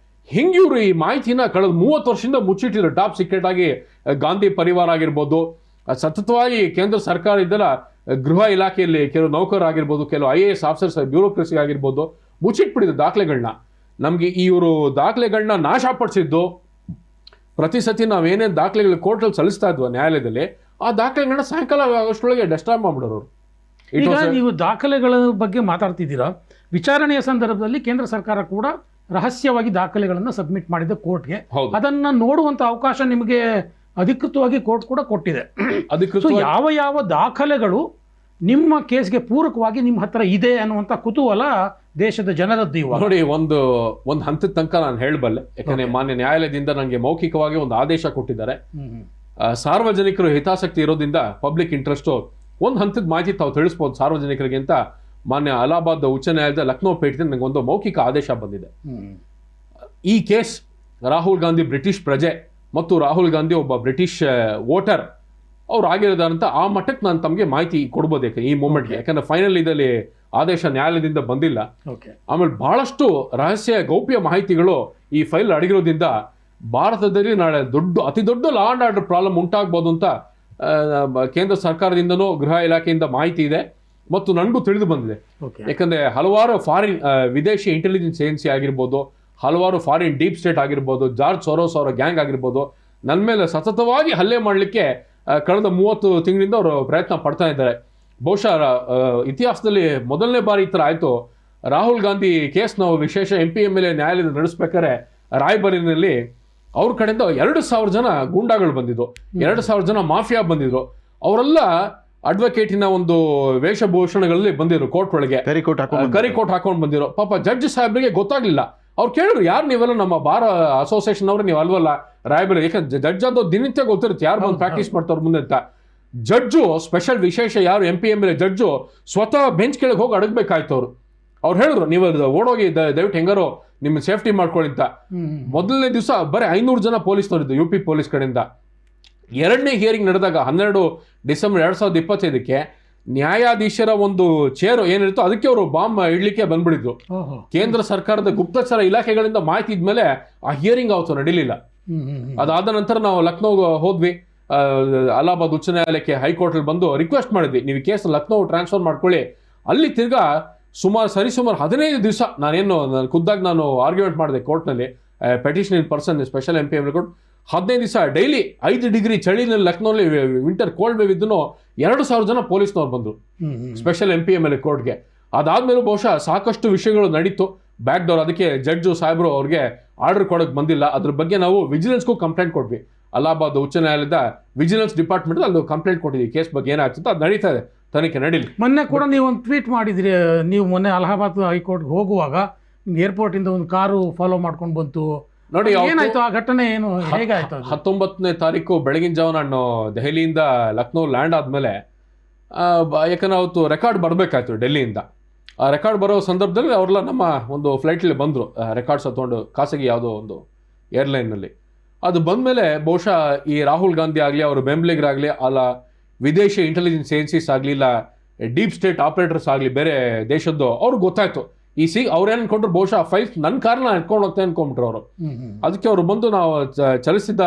ಹಿಂಗೆ ಇವರು ಈ ಮಾಹಿತಿನ ಕಳೆದ 30 ವರ್ಷದಿಂದ ಮುಚ್ಚಿಟ್ಟಿದ್ರು ಟಾಪ್ ಸೀಕ್ರೆಟ್ ಆಗಿ. ಗಾಂಧಿ ಪರಿವಾರ ಆಗಿರ್ಬೋದು, ಸತತವಾಗಿ ಕೇಂದ್ರ ಸರ್ಕಾರ ಇದ್ದಲ್ಲ, ಗೃಹ ಇಲಾಖೆಯಲ್ಲಿ ಕೆಲವು ನೌಕರರಾಗಿರ್ಬೋದು, ಕೆಲವು IAS ಆಫೀಸರ್ಸ್, ಬ್ಯೂರೋಕ್ರಸಿ ಆಗಿರ್ಬೋದು, ಮುಚ್ಚಿಟ್ಬಿಟ್ಟಿದ್ರು ದಾಖಲೆಗಳನ್ನ. ನಮಗೆ ಇವರು ದಾಖಲೆಗಳನ್ನ ನಾಶಪಡಿಸಿದ್ದು, ಪ್ರತಿ ಸತಿ ನಾವೇನೇನು ದಾಖಲೆಗಳು ಕೋರ್ಟಲ್ಲಿ ಸಲ್ಲಿಸ್ತಾ ಇದ್ವು ನ್ಯಾಯಾಲಯದಲ್ಲಿ, ಆ ದಾಖಲೆಗಳನ್ನ ಸಾಯಂಕಾಲ ಅಷ್ಟರೊಳಗೆ ಡೆಸ್ಟ್ರಾಯ್ ಮಾಡಿಬಿಡೋರು. ಈಗ ನೀವು ದಾಖಲೆಗಳ ಬಗ್ಗೆ ಮಾತಾಡ್ತಿದ್ದೀರಾ. ವಿಚಾರಣೆಯ ಸಂದರ್ಭದಲ್ಲಿ ಕೇಂದ್ರ ಸರ್ಕಾರ ಕೂಡ ರಹಸ್ಯವಾಗಿ ದಾಖಲೆಗಳನ್ನು ಸಬ್ಮಿಟ್ ಮಾಡಿದೆ ಕೋರ್ಟ್ಗೆ. ಅದನ್ನ ನೋಡುವಂತ ಅವಕಾಶ ನಿಮಗೆ ಅಧಿಕೃತವಾಗಿ ಕೋರ್ಟ್ ಕೂಡ ಕೊಟ್ಟಿದೆ. ಯಾವ ದಾಖಲೆಗಳು ನಿಮ್ಮ ಕೇಸ್ಗೆ ಪೂರಕವಾಗಿ ನಿಮ್ಮ ಹತ್ರ ಇದೆ ಅನ್ನುವಂಥ ಕುತೂಹಲ ದೇಶದ ಜನರದ್ದು. ನೋಡಿ, ಒಂದು ಹಂತದ ತನಕ ನಾನು ಹೇಳಬಲ್ಲೆ. ಯಾಕಂದ್ರೆ ಮಾನ್ಯ ನ್ಯಾಯಾಲಯದಿಂದ ನನಗೆ ಮೌಖಿಕವಾಗಿ ಒಂದು ಆದೇಶ ಕೊಟ್ಟಿದ್ದಾರೆ. ಸಾರ್ವಜನಿಕರು ಹಿತಾಸಕ್ತಿ ಇರೋದ್ರಿಂದ ಪಬ್ಲಿಕ್ ಇಂಟ್ರೆಸ್ಟ್ ಒಂದು ಹಂತದ ಮಾಹಿತಿ ತಾವು ತಿಳಿಸ್ಬೋದು ಸಾರ್ವಜನಿಕರಿಗೆ ಅಂತ ಮಾನ್ಯ ಅಲಹಾಬಾದ್ ಉಚ್ಚ ನ್ಯಾಯಾಲಯದ ಲಕ್ನೋ ಪೀಠದಿಂದ ನನಗೆ ಒಂದು ಮೌಖಿಕ ಆದೇಶ ಬಂದಿದೆ. ಈ ಕೇಸ್ ರಾಹುಲ್ ಗಾಂಧಿ ಬ್ರಿಟಿಷ್ ಪ್ರಜೆ ಮತ್ತು ರಾಹುಲ್ ಗಾಂಧಿ ಒಬ್ಬ ಬ್ರಿಟಿಷ್ ವೋಟರ್ ಅವ್ರು ಆಗಿರೋದಂತ ಆ ಮಟ್ಟಕ್ಕೆ ನಾನು ತಮಗೆ ಮಾಹಿತಿ ಕೊಡ್ಬೋದು. ಯಾಕೆ ಈ ಮೂಮೆಂಟ್ಗೆ, ಯಾಕಂದ್ರೆ ಫೈನಲ್ ಇದರಲ್ಲಿ ಆದೇಶ ನ್ಯಾಯಾಲಯದಿಂದ ಬಂದಿಲ್ಲ. ಆಮೇಲೆ ಬಹಳಷ್ಟು ರಹಸ್ಯ ಗೌಪ್ಯ ಮಾಹಿತಿಗಳು ಈ ಫೈಲ್ ಅಡಗಿರೋದ್ರಿಂದ ಭಾರತದಲ್ಲಿ ನಾಳೆ ಅತಿ ದೊಡ್ಡ ಲಾ ಅಂಡ್ ಆರ್ಡರ್ ಪ್ರಾಬ್ಲಮ್ ಉಂಟಾಗ್ಬೋದು ಅಂತ ಕೇಂದ್ರ ಸರ್ಕಾರದಿಂದನೂ ಗೃಹ ಇಲಾಖೆಯಿಂದ ಮಾಹಿತಿ ಇದೆ ಮತ್ತು ನನಗೂ ತಿಳಿದು ಬಂದಿದೆ. ಯಾಕಂದ್ರೆ ಹಲವಾರು ಫಾರಿನ್ ವಿದೇಶಿ ಇಂಟೆಲಿಜೆನ್ಸ್ ಏಜೆನ್ಸಿ ಆಗಿರ್ಬೋದು, ಹಲವಾರು ಫಾರಿನ್ ಡೀಪ್ ಸ್ಟೇಟ್ ಆಗಿರ್ಬೋದು, ಜಾರ್ಜ್ ಸೊರೋಸ್ ಅವರ ಗ್ಯಾಂಗ್ ಆಗಿರ್ಬೋದು, ನನ್ನ ಮೇಲೆ ಸತತವಾಗಿ ಹಲ್ಲೆ ಮಾಡಲಿಕ್ಕೆ ಕಳೆದ 30 ತಿಂಗಳಿಂದ ಅವರು ಪ್ರಯತ್ನ ಪಡ್ತಾ ಇದ್ದಾರೆ. ಬಹುಶಃ ಇತಿಹಾಸದಲ್ಲಿ ಮೊದಲನೇ ಬಾರಿ ಈ ಥರ ಆಯಿತು. ರಾಹುಲ್ ಗಾಂಧಿ ಕೇಸ್ ನಾವು ವಿಶೇಷ MPMLA ನ್ಯಾಯಾಲಯದ ನಡೆಸ್ಬೇಕಾದ್ರೆ ರಾಯ್ಬರೇಲಿನಲ್ಲಿ ಅವ್ರ ಕಡೆಯಿಂದ 2,000 ಜನ ಗೂಂಡಾಗಳು ಬಂದಿದ್ರು, 2,000 ಜನ ಮಾಫಿಯಾ ಬಂದಿದ್ರು. ಅವರೆಲ್ಲ ಅಡ್ವೊಕೇಟಿನ ಒಂದು ವೇಷಭೂಷಣಗಳಲ್ಲಿ ಬಂದಿದ್ರು, ಕೋರ್ಟ್ ಒಳಗೆ ಕರಿಕೋಟ್ ಹಾಕೊಂಡು ಬಂದಿರೋ. ಪಾಪ ಜಡ್ಜ್ ಸಾಹೇಬ್ರಿಗೆ ಗೊತ್ತಾಗ್ಲಿಲ್ಲ. ಅವ್ರು ಕೇಳಿದ್ರು, ಯಾರು ನೀವೆಲ್ಲ ನಮ್ಮ ಬಾರ್ ಅಸೋಸಿಯೇಷನ್ ಅವ್ರೆ, ನೀವು ಅಲ್ವಲ್ಲ ರಾಯಬರೇಲಿ? ಯಾಕಂದ್ರೆ ಜಡ್ಜ್ ಅದು ದಿನನಿತ್ಯ ಗೊತ್ತಿರುತ್ತೆ ಯಾರು ಬಂದು ಪ್ರಾಕ್ಟೀಸ್ ಮಾಡ್ತಾವ್ರ ಮುಂದೆ ಅಂತ. ಜಡ್ಜು ಸ್ಪೆಷಲ್ ವಿಶೇಷ ಯಾರು MPMLA ಜಡ್ಜು ಸ್ವತಃ ಬೆಂಚ್ ಕೆಳಗೆ ಹೋಗಿ ಅಡಗಬೇಕಾಯ್ತು. ಅವ್ರು ಹೇಳಿದ್ರು, ನೀವು ಓಡೋಗಿ ದಯವಿಟ್ಟು ಹೆಂಗಾರೋ ನಿಮ್ಮ ಸೇಫ್ಟಿ ಮಾಡ್ಕೊಳ್ಳಿ ಅಂತ. ಮೊದಲನೇ ದಿವಸ ಬರೀ 500 ಜನ ಪೊಲೀಸ್ನವರಿದ್ದು UP ಪೊಲೀಸ್ ಕಡೆಯಿಂದ. ಎರಡನೇ ಹಿಯರಿಂಗ್ ನಡೆದಾಗ 12 ಡಿಸೆಂಬರ್ 2025ಕ್ಕೆ ನ್ಯಾಯಾಧೀಶರ ಒಂದು ಚೇರು ಏನಿರುತ್ತೋ ಅದಕ್ಕೆ ಅವರು ಬಾಂಬ್ ಇಡ್ಲಿಕ್ಕೆ ಬಂದ್ಬಿಡಿದ್ರು. ಕೇಂದ್ರ ಸರ್ಕಾರದ ಗುಪ್ತಚರ ಇಲಾಖೆಗಳಿಂದ ಮಾಹಿತಿ ಇದ್ಮೇಲೆ ಆ ಹಿಯರಿಂಗ್ ಅವತ್ತು ನಡೀಲಿಲ್ಲ. ಅದಾದ ನಂತರ ನಾವು ಲಕ್ನೋಗೆ ಹೋದ್ವಿ, ಅಲಹಾಬಾದ್ ಉಚ್ಚ ನ್ಯಾಯಾಲಯಕ್ಕೆ ಹೈಕೋರ್ಟಲ್ಲಿ ಬಂದು ರಿಕ್ವೆಸ್ಟ್ ಮಾಡಿದ್ವಿ, ನೀವು ಕೇಸ್ ಲಕ್ನೋ ಟ್ರಾನ್ಸ್ಫರ್ ಮಾಡ್ಕೊಳ್ಳಿ. ಅಲ್ಲಿ ತಿರ್ಗಾ ಸುಮಾರು 15 ದಿವಸ ಖುದ್ದಾಗಿ ನಾನು ಆರ್ಗ್ಯುಮೆಂಟ್ ಮಾಡಿದೆ ಕೋರ್ಟ್ನಲ್ಲಿ, petition in person special MPMLA court. 15 ದಿವಸ ಡೈಲಿ 5 ಡಿಗ್ರಿ ಚಳಿನಲ್ಲಿ ಲಕ್ನೋಲಿ ವಿಂಟರ್ ಕೋಲ್ಡ್ ವೇವ್ ಇದ್ದೂ 2,000 ಜನ ಪೊಲೀಸ್ನವ್ರು ಬಂದರು ಸ್ಪೆಷಲ್ MPMLA ಕೋರ್ಟ್ಗೆ. ಅದಾದ್ಮೇಲೂ ಬಹುಶಃ ಸಾಕಷ್ಟು ವಿಷಯಗಳು ನಡೀತು ಬ್ಯಾಕ್ ಡೋರ್. ಅದಕ್ಕೆ ಜಡ್ಜು ಸಾಹೇಬರು ಅವ್ರಿಗೆ ಆರ್ಡರ್ ಕೊಡೋಕೆ ಬಂದಿಲ್ಲ. ಅದ್ರ ಬಗ್ಗೆ ನಾವು ವಿಜಿಲೆನ್ಸ್ಗೂ ಕಂಪ್ಲೇಂಟ್ ಕೊಟ್ವಿ. ಅಲಹಾಬಾದ್ ಉಚ್ಚ ನ್ಯಾಯಾಲಯದ ವಿಜಿಲೆನ್ಸ್ ಡಿಪಾರ್ಟ್ಮೆಂಟ್ ಅಲ್ಲಿ ಕಂಪ್ಲೇಂಟ್ ಕೊಟ್ಟಿದ್ವಿ. ಕೇಸ್ ಬಗ್ಗೆ ಏನಾಗ್ತಿತ್ತು ಅದು ನಡೀತಾ ಇದೆ, ತನಿಖೆ ನಡೀಲಿ. ಮೊನ್ನೆ ಕೂಡ ನೀವು ಒಂದು ಟ್ವೀಟ್ ಮಾಡಿದ್ರಿ, ನೀವು ಮೊನ್ನೆ ಅಲಹಾಬಾದ್ ಹೈಕೋರ್ಟ್ಗೆ ಹೋಗುವಾಗ ಏರ್ಪೋರ್ಟಿಂದ ಒಂದು ಕಾರು ಫಾಲೋ ಮಾಡ್ಕೊಂಡು ಬಂತು ನೋಡಿ. ಏನಾಯ್ತು ಆ ಘಟನೆ, ಏನು ಹೇಗಾಯ್ತು? 19ನೇ ತಾರೀಕು ಬೆಳಗಿನ ಜಾವ ನಾನು ದೆಹಲಿಯಿಂದ ಲಕ್ನೋ ಲ್ಯಾಂಡ್ ಆದಮೇಲೆ, ಯಾಕಂದ್ರೆ ಅವತ್ತು ರೆಕಾರ್ಡ್ ಬರಬೇಕಾಯ್ತು ಡೆಲ್ಲಿಯಿಂದ. ಆ ರೆಕಾರ್ಡ್ ಬರೋ ಸಂದರ್ಭದಲ್ಲಿ ಅವರೆಲ್ಲ ನಮ್ಮ ಒಂದು ಫ್ಲೈಟಲ್ಲಿ ಬಂದರು, ರೆಕಾರ್ಡ್ಸ್ ತೊಗೊಂಡು ಖಾಸಗಿ ಯಾವುದೋ ಒಂದು ಏರ್ಲೈನ್ನಲ್ಲಿ. ಅದು ಬಂದಮೇಲೆ ಬಹುಶಃ ಈ ರಾಹುಲ್ ಗಾಂಧಿ ಆಗಲಿ, ಅವರು ಬೆಂಬಲಿಗರಾಗಲಿ, ಅಲ್ಲ ವಿದೇಶಿ ಇಂಟೆಲಿಜೆನ್ಸ್ ಏಜೆನ್ಸೀಸ್ ಆಗಲಿ, ಇಲ್ಲ ಡೀಪ್ ಸ್ಟೇಟ್ ಆಪರೇಟರ್ಸ್ ಆಗಲಿ ಬೇರೆ ದೇಶದ್ದು, ಅವ್ರಿಗೆ ಗೊತ್ತಾಯ್ತು. ಅವ್ರೇನು ಅನ್ಕೊಂಡ್ರು, ಬಹುಶಃ ಫೈಲ್ಸ್ ನನ್ನ ಕಾರನ್ನ ಎತ್ಕೊಂಡು ಹೋಗ್ತಾ ಅನ್ಕೊಂಡ್ಬಿಟ್ರು ಅವರು. ಅದಕ್ಕೆ ಅವರು ಬಂದು ನಾವು ಚಲಿಸಿದ್ದ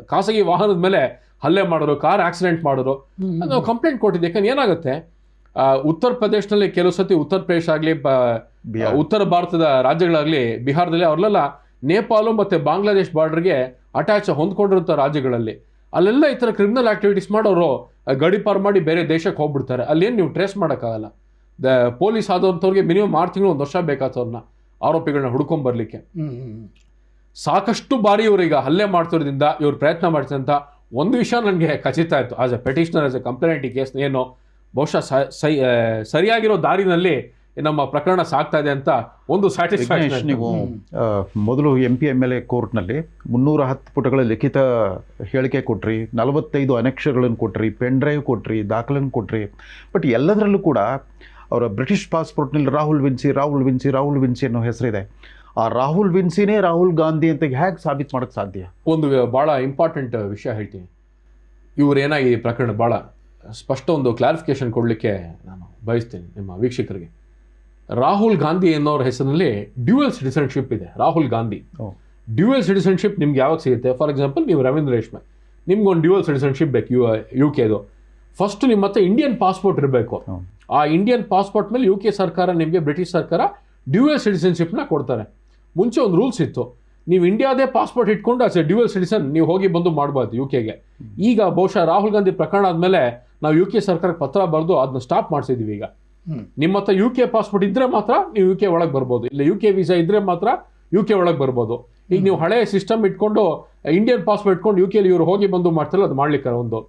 ಖಾಸಗಿ ವಾಹನದ ಮೇಲೆ ಹಲ್ಲೆ ಮಾಡಿದ್ರು, ಕಾರ್ ಆಕ್ಸಿಡೆಂಟ್ ಮಾಡಿದ್ರು. ನಾವು ಕಂಪ್ಲೇಂಟ್ ಕೊಟ್ಟಿದ್ದೆ. ಯಾಕಂದ್ರೆ ಏನಾಗುತ್ತೆ, ಉತ್ತರ ಪ್ರದೇಶದಲ್ಲಿ ಕೆಲವು ಸತಿ ಉತ್ತರ ಪ್ರದೇಶ ಆಗಲಿ, ಉತ್ತರ ಭಾರತದ ರಾಜ್ಯಗಳಾಗಲಿ, ಬಿಹಾರದಲ್ಲಿ ಅವ್ರಲ್ಲೆಲ್ಲ ನೇಪಾಳ ಮತ್ತು ಬಾಂಗ್ಲಾದೇಶ್ ಬಾರ್ಡರ್ಗೆ ಅಟ್ಯಾಚ್ ಹೊಂದ್ಕೊಂಡಿರುತ್ತ ರಾಜ್ಯಗಳಲ್ಲಿ ಅಲ್ಲೆಲ್ಲ ಈ ಥರ ಕ್ರಿಮಿನಲ್ ಆಕ್ಟಿವಿಟೀಸ್ ಮಾಡೋರು ಗಡಿಪಾರು ಮಾಡಿ ಬೇರೆ ದೇಶಕ್ಕೆ ಹೋಗ್ಬಿಡ್ತಾರೆ. ಅಲ್ಲೇನು ನೀವು ಟ್ರೇಸ್ ಮಾಡೋಕ್ಕಾಗಲ್ಲ. ಪೊಲೀಸ್ ಆದಂಥವ್ರಿಗೆ ಮಿನಿಮಮ್ 6 ತಿಂಗಳು 1 ವರ್ಷ ಬೇಕಾಗ್ತವ್ರನ್ನ ಆರೋಪಿಗಳನ್ನ ಹುಡ್ಕೊಂಬರ್ಲಿಕ್ಕೆ. ಸಾಕಷ್ಟು ಬಾರಿ ಇವ್ರೀಗ ಹಲ್ಲೆ ಮಾಡ್ತಿರೋದ್ರಿಂದ ಇವ್ರು ಪ್ರಯತ್ನ ಮಾಡ್ತಾರೆ ಅಂತ ಒಂದು ವಿಷಯ ನನಗೆ ಖಚಿತ ಆಯಿತು. As A petitioner, as A complaint, ಈ ಕೇಸ್ ಏನು ಬಹುಶಃ ಸರಿಯಾಗಿರೋ ದಾರಿನಲ್ಲಿ ನಮ್ಮ ಪ್ರಕರಣ ಸಾಗ್ತಾ ಇದೆ ಅಂತ ಒಂದು ಸ್ಯಾಟಿಸ್ಫ್ಯಾಕ್ಷನ್. ನೀವು ಮೊದಲು MPMLA ಕೋರ್ಟ್ನಲ್ಲಿ 310 ಪುಟಗಳ ಲಿಖಿತ ಹೇಳಿಕೆ ಕೊಟ್ರಿ, 45 ಅನೆಕ್ಷರ್ಗಳನ್ನು ಕೊಟ್ರಿ, ಪೆನ್ ಡ್ರೈವ್ ಕೊಟ್ರಿ, ದಾಖಲೆಯನ್ನು ಕೊಟ್ರಿ. ಬಟ್ ಎಲ್ಲದರಲ್ಲೂ ಕೂಡ ಅವರ ಬ್ರಿಟಿಷ್ ಪಾಸ್ಪೋರ್ಟ್ನಲ್ಲಿ ರಾಹುಲ್ ವಿನ್ಸಿ ಅನ್ನೋ ಹೆಸರಿದೆ. ಆ ರಾಹುಲ್ ವಿನ್ಸಿನೇ ರಾಹುಲ್ ಗಾಂಧಿ ಅಂತ ಹೇಗೆ ಸಾಬೀತು ಮಾಡೋಕ್ಕೆ ಸಾಧ್ಯ? ಒಂದು ಭಾಳ ಇಂಪಾರ್ಟೆಂಟ್ ವಿಷಯ ಹೇಳ್ತೀನಿ. ಇವರೇನಾಗಿ ಈ ಪ್ರಕರಣ ಭಾಳ ಸ್ಪಷ್ಟ ಒಂದು ಕ್ಲಾರಿಫಿಕೇಶನ್ ಕೊಡಲಿಕ್ಕೆ ನಾನು ಬಯಸ್ತೀನಿ ನಿಮ್ಮ ವೀಕ್ಷಕರಿಗೆ. ರಾಹುಲ್ ಗಾಂಧಿ ಅನ್ನೋರ ಹೆಸರಿನಲ್ಲಿ ಡ್ಯೂಯಲ್ ಸಿಟಿಸನ್ಶಿಪ್ ಇದೆ. ರಾಹುಲ್ ಗಾಂಧಿ ಡ್ಯೂಯಲ್ ಸಿಟಿಸನ್ಶಿಪ್ ನಿಮ್ಗೆ ಯಾವಾಗ ಸಿಗುತ್ತೆ? ಫಾರ್ ಎಕ್ಸಾಂಪಲ್, ನೀವು ರವೀಂದ್ರ ರೇಷ್ಮೆ, ನಿಮ್ಗೊಂದು ಡ್ಯೂಯಲ್ ಸಿಟಿಸನ್ಶಿಪ್ ಬೇಕು UK. ಫಸ್ಟ್ ನಿಮ್ಮ ಹತ್ರ ಇಂಡಿಯನ್ ಪಾಸ್ಪೋರ್ಟ್ ಇರಬೇಕು. ಆ ಇಂಡಿಯನ್ ಪಾಸ್ಪೋರ್ಟ್ ಮೇಲೆ UK ಸರ್ಕಾರ ನಿಮಗೆ, ಬ್ರಿಟಿಷ್ ಸರ್ಕಾರ ಡ್ಯೂಯಲ್ ಸಿಟಿಸನ್ಶಿಪ್ನ ಕೊಡ್ತಾರೆ. ಮುಂಚೆ ಒಂದು ರೂಲ್ಸ್ ಇತ್ತು, ನೀವು ಇಂಡಿಯಾದೇ ಪಾಸ್ಪೋರ್ಟ್ ಇಟ್ಕೊಂಡು ಆಸ್ ಎ ಡ್ಯೂಯಲ್ ಸಿಟಿಸನ್ ನೀವು ಹೋಗಿ ಬಂದು ಮಾಡ್ಬೋದು UKಗೆ. ಈಗ ಬಹುಶಃ ರಾಹುಲ್ ಗಾಂಧಿ ಪ್ರಕರಣ ಆದಮೇಲೆ ನಾವು UK ಸರ್ಕಾರಕ್ಕೆ ಪತ್ರ ಬರೆದು ಅದನ್ನ ಸ್ಟಾಪ್ ಮಾಡಿಸಿದ್ವಿ. ಈಗ ನಿಮ್ಮ ಹತ್ರ UK ಪಾಸ್ಪೋರ್ಟ್ ಇದ್ರೆ ಮಾತ್ರ ನೀವು UK ಒಳಗೆ ಬರ್ಬೋದು, ಇಲ್ಲ UK ವೀಸಾ ಇದ್ರೆ ಮಾತ್ರ UK ಒಳಗೆ ಬರ್ಬೋದು. ಈಗ ನೀವು ಹಳೆ ಸಿಸ್ಟಮ್ ಇಟ್ಕೊಂಡು ಇಂಡಿಯನ್ ಪಾಸ್ಪೋರ್ಟ್ ಇಟ್ಕೊಂಡು UKಲಿ ಇವರು ಹೋಗಿ ಬಂದು ಮಾಡ್ತಾರೆ, ಅದು ಮಾಡ್ಲಿಕ್ಕೆ ಒಂದು.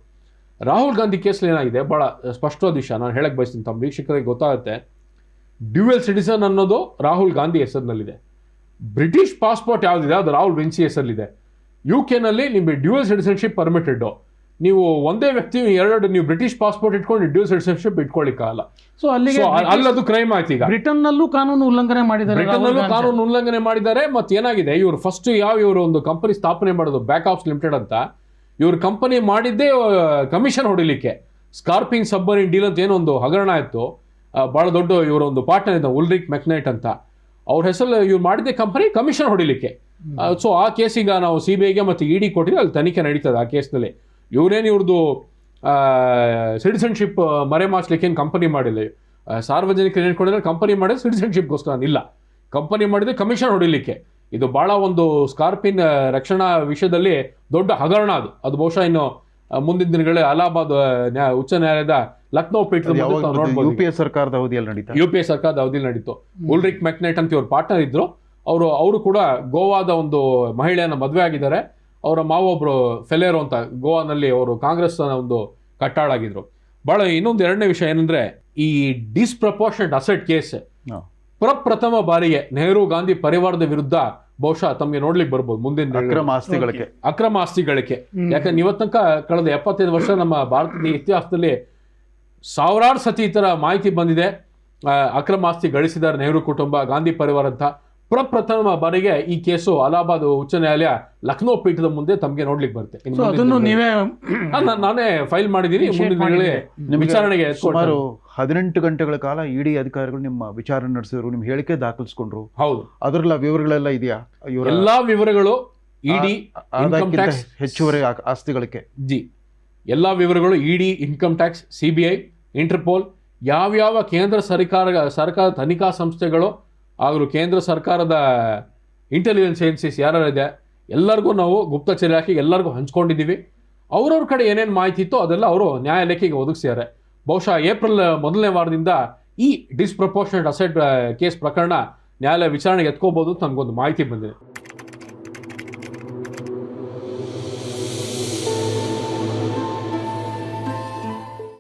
ರಾಹುಲ್ ಗಾಂಧಿ ಕೇಸಲ್ಲಿ ಏನಾಗಿದೆ, ಭಾಳ ಸ್ಪಷ್ಟವಾದ ವಿಷಯ ನಾನು ಹೇಳಕ್ಕೆ ಬಯಸ್ತೀನಿ, ತಮ್ಮ ವೀಕ್ಷಕರಿಗೆ ಗೊತ್ತಾಗುತ್ತೆ. ಡ್ಯೂಯಲ್ ಸಿಟಿಸನ್ ಅನ್ನೋದು ರಾಹುಲ್ ಗಾಂಧಿ ಹೆಸರಿನಲ್ಲಿದೆ. ಬ್ರಿಟಿಷ್ ಪಾಸ್ಪೋರ್ಟ್ ಯಾವುದಿದೆ ಅದು ರಾಹುಲ್ ವಿನ್ಸಿ ಹೆಸರಲ್ಲಿದೆ. UK-ನಲ್ಲಿ ನಿಮಗೆ ಡ್ಯೂಯಲ್ ಸಿಟಿಸನ್ಶಿಪ್ ಪರ್ಮಿಟೆಡ್. ನೀವು ಒಂದೇ ವ್ಯಕ್ತಿ ನೀವು ಬ್ರಿಟಿಷ್ ಪಾಸ್ಪೋರ್ಟ್ ಇಟ್ಕೊಂಡು ಡ್ಯೂಯಲ್ ಸಿಟಿಸನ್ಶಿಪ್ ಇಟ್ಕೊಳ್ಳಿಕ್ಕಾಗಲ್ಲ. ಸೊ ಅಲ್ಲದು ಕ್ರೈಮ್ ಆಯ್ತು. ಈಗ ಬ್ರಿಟನ್ನಲ್ಲೂ ಕಾನೂನು ಉಲ್ಲಂಘನೆ ಮಾಡಿದ್ದಾರೆ. ಮತ್ತೆ ಏನಾಗಿದೆ, ಇವರು ಫಸ್ಟ್ ಇವರು ಒಂದು ಕಂಪನಿ ಸ್ಥಾಪನೆ ಮಾಡೋದು ಬ್ಯಾಕ್ ಆಫ್ಸ್ ಲಿಮಿಟೆಡ್ ಅಂತ. ಇವ್ರ ಕಂಪನಿ ಮಾಡಿದ್ದೇ ಕಮಿಷನ್ ಹೊಡಿಲಿಕ್ಕೆ. ಸ್ಕಾರ್ಪಿಂಗ್ ಸಬ್ಮರೀನ್ ಡೀಲ್ ಅಂತ ಏನೊಂದು ಹಗರಣ ಇತ್ತು, ಭಾಳ ದೊಡ್ಡ ಇವರ ಒಂದು ಪಾರ್ಟ್ನರ್ ಇದ್ದ ಉಲ್ರಿಕ್ ಮೆಕ್ನೈಟ್ ಅಂತ, ಅವ್ರ ಹೆಸರು ಇವ್ರು ಮಾಡಿದ್ದೆ ಕಂಪನಿ ಕಮಿಷನ್ ಹೊಡಿಲಿಕ್ಕೆ. ಸೊ ಆ ಕೇಸಿಗ ನಾವು CBIಗೆ ಮತ್ತು ED ಕೊಟ್ಟಿದ್ದು, ಅಲ್ಲಿ ತನಿಖೆ ನಡೀತದೆ ಆ ಕೇಸ್ನಲ್ಲಿ. ಇವ್ರದ್ದು ಸಿಟಿಸನ್ಶಿಪ್ ಮರೆಮಾಚಲಿಕ್ಕೆ ಏನು ಕಂಪನಿ ಮಾಡಿಲ್ಲ. ಸಾರ್ವಜನಿಕರು ಏನ್ಕೊಂಡಿದ್ರೆ ಕಂಪನಿ ಮಾಡಿದ್ರೆ ಸಿಟಿಸನ್ಶಿಪ್ಗೋಸ್ಕರ ಇಲ್ಲ, ಕಂಪನಿ ಮಾಡಿದ್ರೆ ಕಮಿಷನ್ ಹೊಡಿಲಿಕ್ಕೆ. ಇದು ಭಾಳ ಒಂದು ಸ್ಕಾರ್ಪಿನ್ ರಕ್ಷಣಾ ವಿಷಯದಲ್ಲಿ ದೊಡ್ಡ ಹಗರಣ. ಅದು ಬಹುಶಃ ಇನ್ನು ಮುಂದಿನ ದಿನಗಳೇ ಅಲಹಾಬಾದ್ ಉಚ್ಚ ನ್ಯಾಯಾಲಯದ ಲಕ್ನೋ ಪೀಠದ ನೋಡ್ಬೋದು. UPA ಸರ್ಕಾರದ ಅವಧಿಯಲ್ಲಿ ನಡೀತಾ, UPA ಸರ್ಕಾರದ ಅವಧಿಯಲ್ಲಿ ನಡೀತು. ಉಲ್ರಿಕ್ ಮೆಕ್ನೈಟ್ ಅಂತ ಇವ್ರ ಪಾರ್ಟ್ನರ್ ಇದ್ರು. ಅವರು ಕೂಡ ಗೋವಾದ ಒಂದು ಮಹಿಳೆಯನ್ನ ಮದುವೆ ಆಗಿದ್ದಾರೆ. ಅವರ ಮಾವೊಬ್ರು ಫೆಲೇರೋ ಅಂತ ಗೋವಾನಲ್ಲಿ ಅವರು ಕಾಂಗ್ರೆಸ್ ಒಂದು ಕಟ್ಟಾಳಾಗಿದ್ರು. ಬಹಳ ಇನ್ನೊಂದು ಎರಡನೇ ವಿಷಯ ಏನಂದ್ರೆ, ಈ ಡಿಸ್ಪ್ರಪೋರ್ಷನೇಟ್ ಅಸೆಟ್ ಕೇಸ್ ಪ್ರಪ್ರಥಮ ಬಾರಿಗೆ ನೆಹರು ಗಾಂಧಿ ಪರಿವಾರದ ವಿರುದ್ಧ ಬಹುಶಃ ತಮಗೆ ನೋಡ್ಲಿಕ್ಕೆ ಬರ್ಬೋದು ಮುಂದಿನ ಅಕ್ರಮ ಆಸ್ತಿ ಗಳಿಕೆ. ಯಾಕಂದ್ರೆ ಇವತ್ತು ತನಕ ಕಳೆದ 75 ವರ್ಷ ನಮ್ಮ ಭಾರತದ ಇತಿಹಾಸದಲ್ಲಿ ಸಾವಿರಾರು ಸತಿ ಈ ತರ ಮಾಹಿತಿ ಬಂದಿದೆ. ಅಕ್ರಮ ಆಸ್ತಿ ಗಳಿಸಿದ್ದಾರೆ ನೆಹರು ಕುಟುಂಬ, ಗಾಂಧಿ ಪರಿವಾರ ಅಂತ. ಪ್ರಪ್ರಥಮ ಬಾರಿಗೆ ಈ ಕೇಸು ಅಲಹಾಬಾದ್ ಉಚ್ಚ ನ್ಯಾಯಾಲಯ ಲಕ್ನೋ ಪೀಠದ ಮುಂದೆ ತಮಗೆ ನೋಡ್ಲಿಕ್ಕೆ ಬರುತ್ತೆ. ನಾನೇ ಫೈಲ್ ಮಾಡಿದ್ದೀನಿ. ಮುಂದಿನ ವಿಚಾರಣೆಗೆ ಸುಮಾರು 18 ಗಂಟೆಗಳ ಕಾಲ ED ಅಧಿಕಾರಿಗಳು ನಿಮ್ಮ ವಿಚಾರಣೆ ನಡೆಸಿದ್ರು, ನಿಮ್ಮ ಹೇಳಿಕೆ ದಾಖಲಿಸಿಕೊಂಡ್ರು. ಹೌದು, ಅದರಲ್ಲ ವಿವರಗಳೆಲ್ಲ ಇದೆಯಾ? ಎಲ್ಲಾ ವಿವರಗಳು ED ಹೆಚ್ಚುವರಿ ಆಸ್ತಿ ಗಳಿಕೆ ಎಲ್ಲಾ ವಿವರಗಳು ED, income tax, CBI, Interpol, ಯಾವ್ಯಾವ ಕೇಂದ್ರ ಸರ್ಕಾರ ತನಿಖಾ ಸಂಸ್ಥೆಗಳು ಹಾಗೂ ಕೇಂದ್ರ ಸರ್ಕಾರದ ಇಂಟೆಲಿಜೆನ್ಸ್ ಏಜೆನ್ಸೀಸ್ ಯಾರ್ಯಾರಿದೆ ಎಲ್ಲರಿಗೂ ನಾವು ಗುಪ್ತಚರ ಇಲಾಖೆ ಎಲ್ಲರಿಗೂ ಹಂಚ್ಕೊಂಡಿದ್ದೀವಿ. ಅವ್ರವ್ರ ಕಡೆ ಏನೇನು ಮಾಹಿತಿ ಇತ್ತು ಅದೆಲ್ಲ ಅವರು ನ್ಯಾಯಾಲಯಕ್ಕೆ ಒದಗಿಸ್ಯಾರೆ. ಬಹುಶಃ ಏಪ್ರಿಲ್ 1ನೇ ವಾರದಿಂದ ಈ ಡಿಸ್ಪ್ರಪೋರ್ಷನೇಟ್ ಅಸೆಟ್ ಕೇಸ್ ಪ್ರಕರಣ ನ್ಯಾಯಾಲಯ ವಿಚಾರಣೆಗೆ ಎತ್ಕೋಬಹುದು ಅಂತ ನಮಗೊಂದು ಮಾಹಿತಿ ಬಂದಿದೆ.